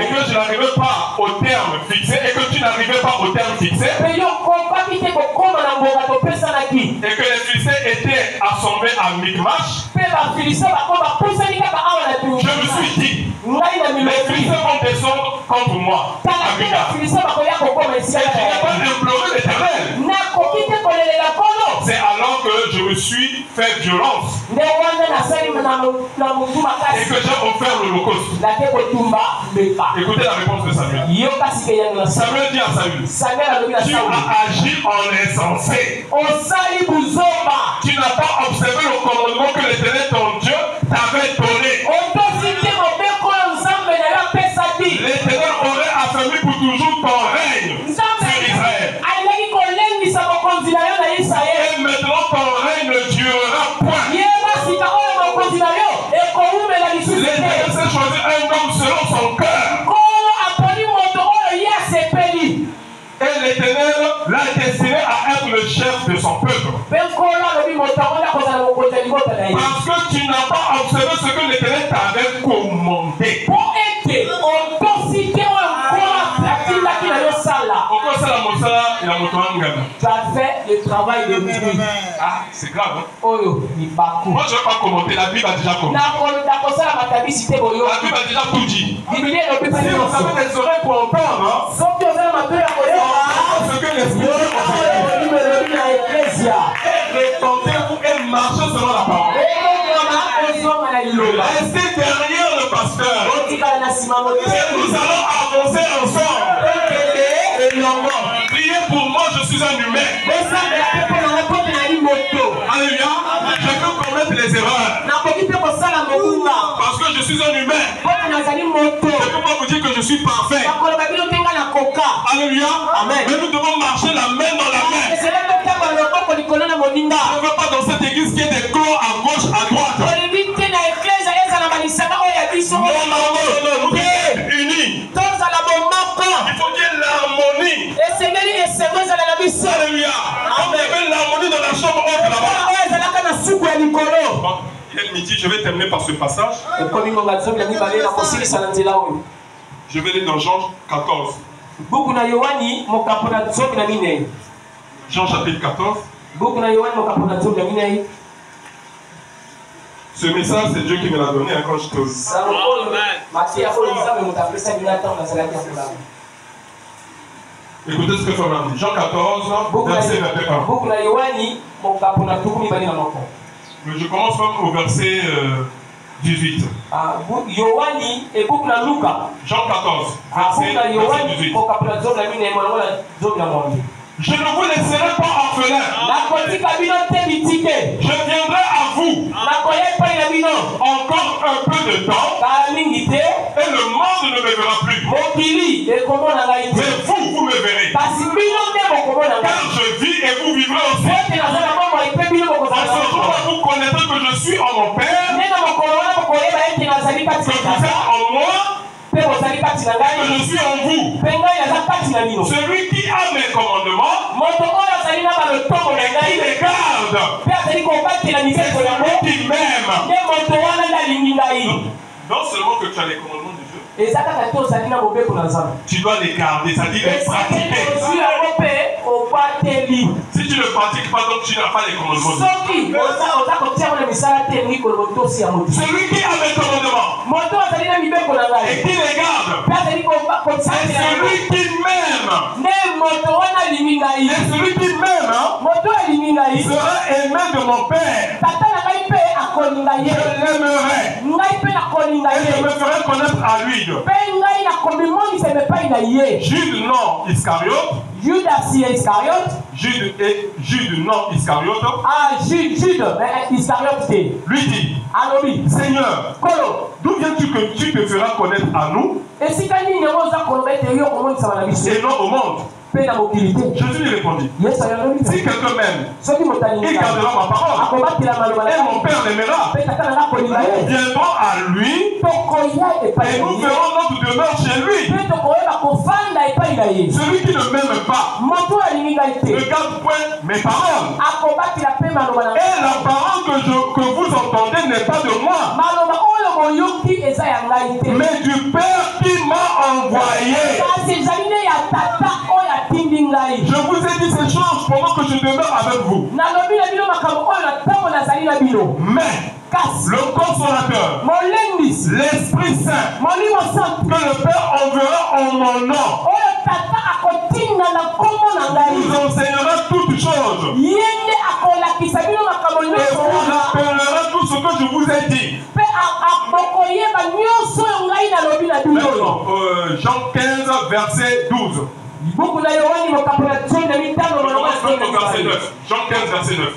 et que je n'arrivais pas au terme fixé et que tu n'arrivais pas au terme fixé et que les Philistins étaient assemblés à Michmash, je me suis dit, les Philistins vont descendre contre moi à Gilgal. Et je n'ai pas imploré l'Éternel. C'est alors que je me suis fait violence et que j'ai offert l'holocauste. Écoutez la réponse de Samuel. Samuel dit à Saül, tu as agi en insensé. Tu n'as pas observé le commandement que l'Éternel ton Dieu t'avait donné. L'Éternel aurait affermi pour toujours ton règne sur Israël. Et maintenant ton règne ne durera point. L'Éternel s'est choisi un homme selon son cœur. Et l'Éternel l'a destiné à être le chef de son peuple. Parce que tu n'as pas observé ce que l'Éternel t'avait commandé. Tu as fait le travail de minuit. Ah, c'est grave. Hein? Moi, je ne vais pas commenter. La Bible a déjà commenté. La Bible a déjà tout dit. Si vous avez des oreilles pour entendre, ce que l'Esprit répondez-vous et marchez selon la parole. Restez derrière le pasteur. Et nous allons avancer ensemble. Priez pour moi, je suis un humain. Alléluia. Je peux commettre les erreurs. Parce que je suis un humain. Je ne peux pas vous dire que je suis parfait. Alléluia. Mais nous devons marcher la main dans la main. Je ne veux pas dans cette église qu'il y ait des clos à gauche, à droite. Non, nous devons être unis. Il faut qu'il y ait l'harmonie. Alléluia. Comme il y avait l'harmonie dans la chambre haute là-bas. Bon, il est midi, je vais terminer par ce passage. Je vais lire dans Jean 14. Jean chapitre 14. Ce message, c'est Dieu qui me l'a donné quand je te... Écoutez ce que Frère dit. Jean 14, verset 21. Je commence même au verset 18. Jean 14, verset 18. Je ne vous laisserai pas orphelin. Je viendrai à vous encore un peu de temps et le monde ne me verra plus. Mais vous me verrez. Car je vis et vous vivrez aussi. En ce jour-là, vous connaîtrez que je suis en mon Père, que vous êtes en moi, que je suis en vous. Celui qui a mes commandements et qui les garde, c'est celui qui m'aime. Non seulement que tu as les commandements de Dieu, tu dois les garder, c'est-à-dire les pratiquer. Si tu ne pratiques pas, donc tu n'as pas les commandements de Dieu. Celui qui a mes commandements et qui les garde, c'est celui qui m'aime. Et celui qui m'aime sera aimé de mon Père. Je l'aimerai et je me ferai connaître à lui. Jude non Iscariote. Jude non Iscariote. Lui dit, Seigneur, d'où viens-tu que tu te feras connaître à nous et non au monde? Jésus lui répondit, si quelqu'un m'aime, il gardera ma parole, et mon Père l'aimera. Nous viendrons à lui, et nous ferons notre demeure chez lui. Celui qui ne m'aime pas ne garde point mes paroles. Et la parole que vous entendez n'est pas de moi, mais du Père qui m'a envoyé. Je vous ai dit ces choses pendant que je demeure avec vous. Mais le consolateur, l'Esprit Saint, que le Père enverra en mon nom, vous enseignera toutes choses et vous rappellera tout ce que je vous ai dit. Jean 15, verset 12. Jean 15, verset 9.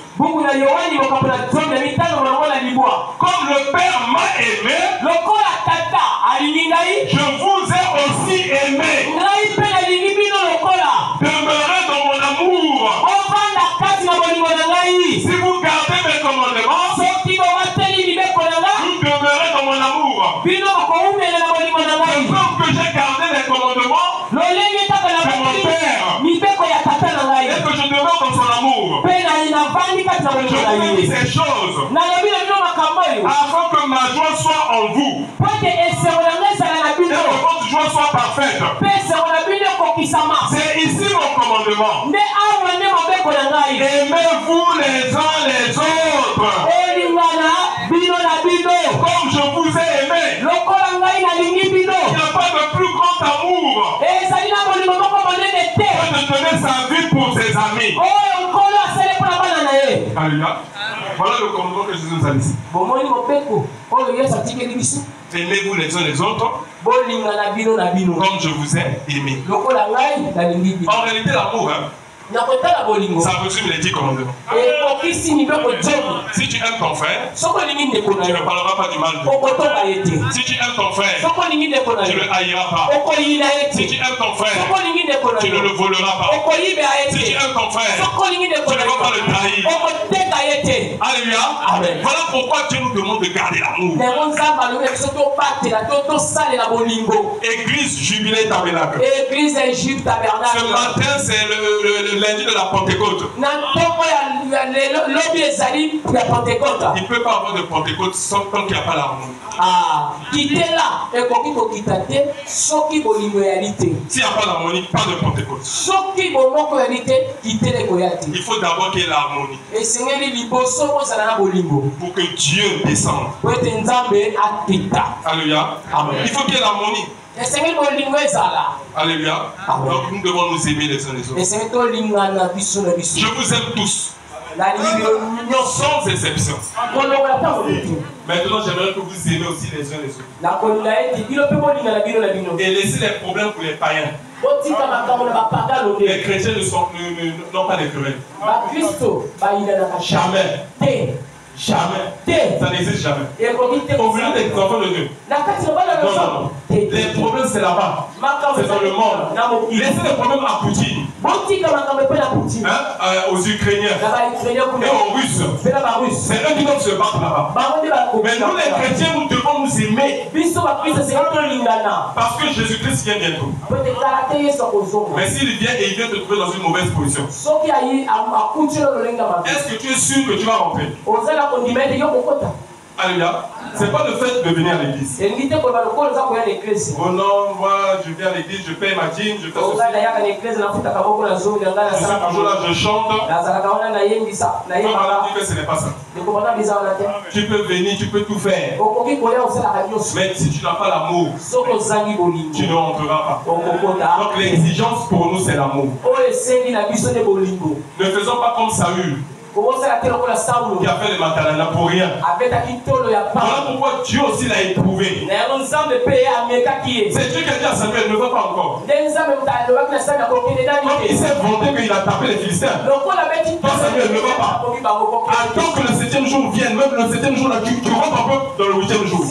Comme le Père m'a aimé, je vous ai aussi aimé. Demeurez dans mon amour. Si vous gardez mes commandements, vous demeurez dans mon amour. Comme que j'ai gardé les commandements de mon Père, et que je demeure dans son amour, je vous dis ces choses afin que ma joie soit en vous et que votre joie soit parfaite. C'est ici mon commandement. Aimez-vous les uns les autres comme je vous ai aimé. Il n'y a pas de plus grand amour que de donner sa vie pour ses amis. Alléluia. Voilà le commandement que Jésus nous a dit. Aimez-vous les uns les autres comme je vous ai aimé. En réalité, l'amour, ça résume les 10 commandements. Si tu aimes ton frère, tu ne parleras pas du mal de lui. Si tu aimes ton frère, tu ne le haïras pas. Si tu aimes ton frère, tu ne le voleras pas. Si tu aimes ton frère, tu ne vas pas le trahir. Alléluia. Voilà pourquoi Dieu nous demande de garder l'amour. Église Jubilé Tabernacle. Ce matin, c'est le lundi de la Pentecôte. Il ne peut pas avoir de Pentecôte sans tant qu'il n'y a pas l'amour. S'il n'y a pas l'harmonie, pas de Pentecôte. Il faut d'abord qu'il y ait l'harmonie pour que Dieu descende. Alléluia. Il faut qu'il y ait l'harmonie. Alléluia. Donc nous devons nous aimer les uns les autres. Je vous aime tous, sans exception. Maintenant, j'aimerais que vous aimez aussi les uns les autres. Et laissez les problèmes pour les païens. Les chrétiens n'ont pas de querelles. Jamais. Jamais. Ça n'existe jamais. Au milieu des enfants de Dieu. Non. Les problèmes, c'est là-bas. C'est dans le monde. Laissez les problèmes à Poutine. Aux Ukrainiens. Et aux Russes. C'est eux qui doivent se battre là-bas. Mais nous, les chrétiens, nous devons nous aimer. Parce que Jésus-Christ vient bientôt. Mais s'il vient et il vient te trouver dans une mauvaise position, est-ce que tu es sûr que tu vas rentrer? Alléluia. C'est pas le fait de venir à l'église. Oh non, moi je viens à l'église, je paye ma dîme, je fais ceci. Toujours là, je chante. Comme on a dit que ce n'est pas ça. Tu peux venir, tu peux tout faire. Mais si tu n'as pas l'amour, tu ne rentreras pas. Donc l'exigence pour nous, c'est l'amour. Ne faisons pas comme Saül, qui a fait le matalana pour rien. Voilà pourquoi Dieu aussi l'a éprouvé. C'est Dieu qui a dit à Samuel, ne va pas encore. Donc il s'est vanté qu'il a tapé les Philistins. Donc Samuel ne va pas. Attends que le 7e jour vienne, même le 7e jour, là, tu rentres un peu dans le 8e jour.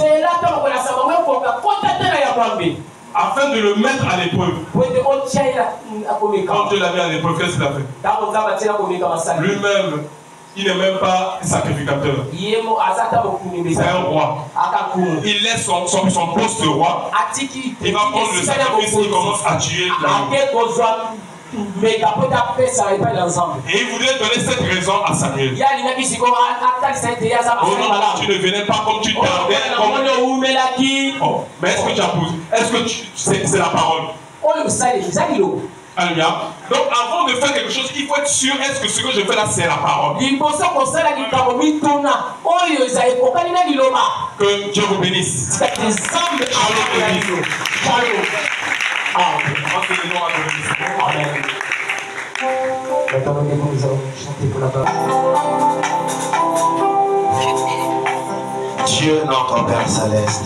Afin de le mettre à l'épreuve. Quand Dieu l'a mis à l'épreuve, qu'est-ce qu'il a fait? Lui-même, il n'est même pas sacrificateur. C'est un roi. Il laisse son poste de roi. Il va prendre le sacrifice, il commence à tuer l'homme. Et il voudrait donner cette raison à Samuel. Oh non, tu ne venais pas comme tu tardais. Oh, mais est-ce que tu as posé? Est-ce que c'est la parole? Alléluia. Donc avant de faire quelque chose, il faut être sûr, est-ce que ce que je fais là, c'est la parole? Que Dieu vous bénisse. Amen. Dieu notre Père Céleste,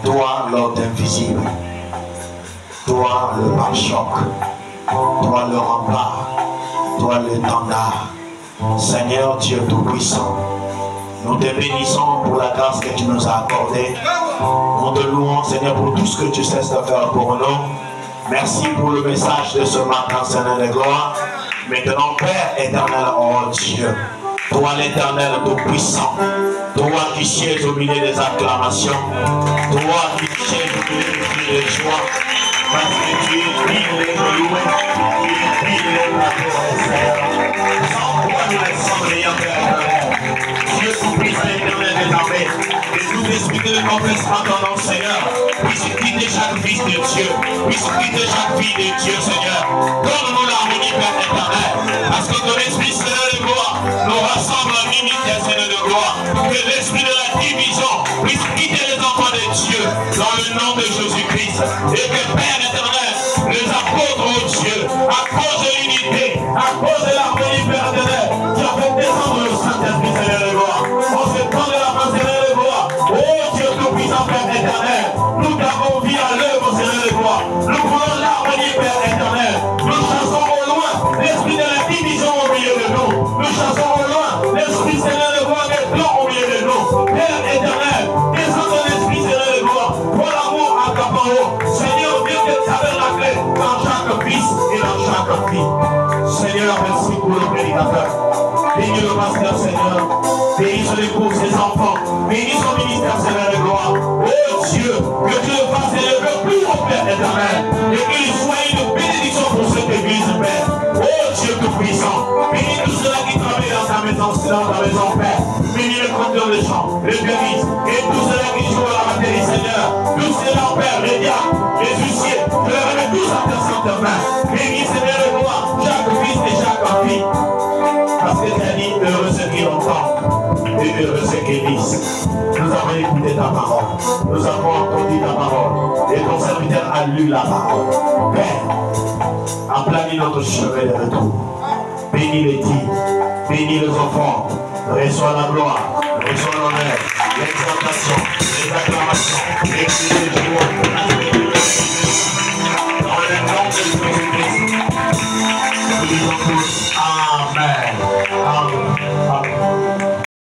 toi l'ordre invisible, toi le pare-choc, toi le rempart, toi l'étendard, Seigneur Dieu Tout-Puissant, nous te bénissons pour la grâce que tu nous as accordée. Nous te louons, Seigneur, pour tout ce que tu cesses de faire pour nous. Merci pour le message de ce matin, Seigneur de gloire. Maintenant, Père éternel, oh Dieu, toi l'éternel Tout-Puissant, toi qui sièges au milieu des acclamations, toi qui sièges au milieu des cris de joie, parce que tu es digne de louer, tu es digne de l'adorer, Seigneur. Sans toi, nous ne sommes rien, Père éternel. Dieu Tout-Puissant, éternel des armées, que tout esprit de confessement dans notre Seigneur puisse quitter chaque fils de Dieu, puisse quitter chaque fille de Dieu, Seigneur. Donne-nous l'harmonie, Père éternel, parce que ton esprit, Seigneur de gloire, nous rassemble en unité, Seigneur de gloire. Que l'esprit de la division puisse quitter les enfants de Dieu dans le nom de Jésus-Christ. Et que Père éternel, les apôtres, oh Dieu, à cause de l'unité, à cause de l'harmonie, Père éternel, tu as fait descendre le Saint-Esprit, Seigneur de gloire. On se tend de la main, Seigneur de gloire. Oh Dieu Tout-Puissant, Père éternel, nous t'avons vu à l'œuvre, Seigneur de gloire. Nous voulons l'harmonie, Père éternel. Nous chassons au loin l'esprit de la division au milieu de nous. Nous chassons au loin l'esprit, Seigneur de gloire, des plans au milieu de nous. Père éternel, descends ton esprit, Seigneur de gloire, pour l'amour à ta parole. Seigneur, viens te tabernacle dans chaque fils et dans chaque fille. Seigneur, merci pour le prédicateur. Bénis le pasteur, Seigneur. Bénis son époux, ses enfants. Bénis son ministère, Seigneur de gloire. Oh Dieu, que tu le fasses élever plus haut, Père éternel. Et qu'il soit une bénédiction pour cette église, Père. Oh Dieu Tout-Puissant. Bénis tout cela qui travaille dans ta maison, Père. Bénis le conducteur de chant, le pianiste, et tout cela qui joue à la batterie, Seigneur. Tout cela, Père, les diables, les huissiers, je les remets tous à ta sainte main. Bénis, Seigneur de gloire, chaque fils et chaque fille. Parce que tu as dit, heureux ceux qui l'entendent, et heureux ceux qui lisent. Nous avons écouté ta parole, nous avons entendu ta parole, et ton serviteur a lu la parole. Père, aplanis notre chemin de retour. Bénis les dits, bénis les enfants, reçois la gloire, reçois l'honneur, l'exaltation, les acclamations, les cris de joie, dans le nom de Jésus-Christ. Nous disons tous Amen. Amen.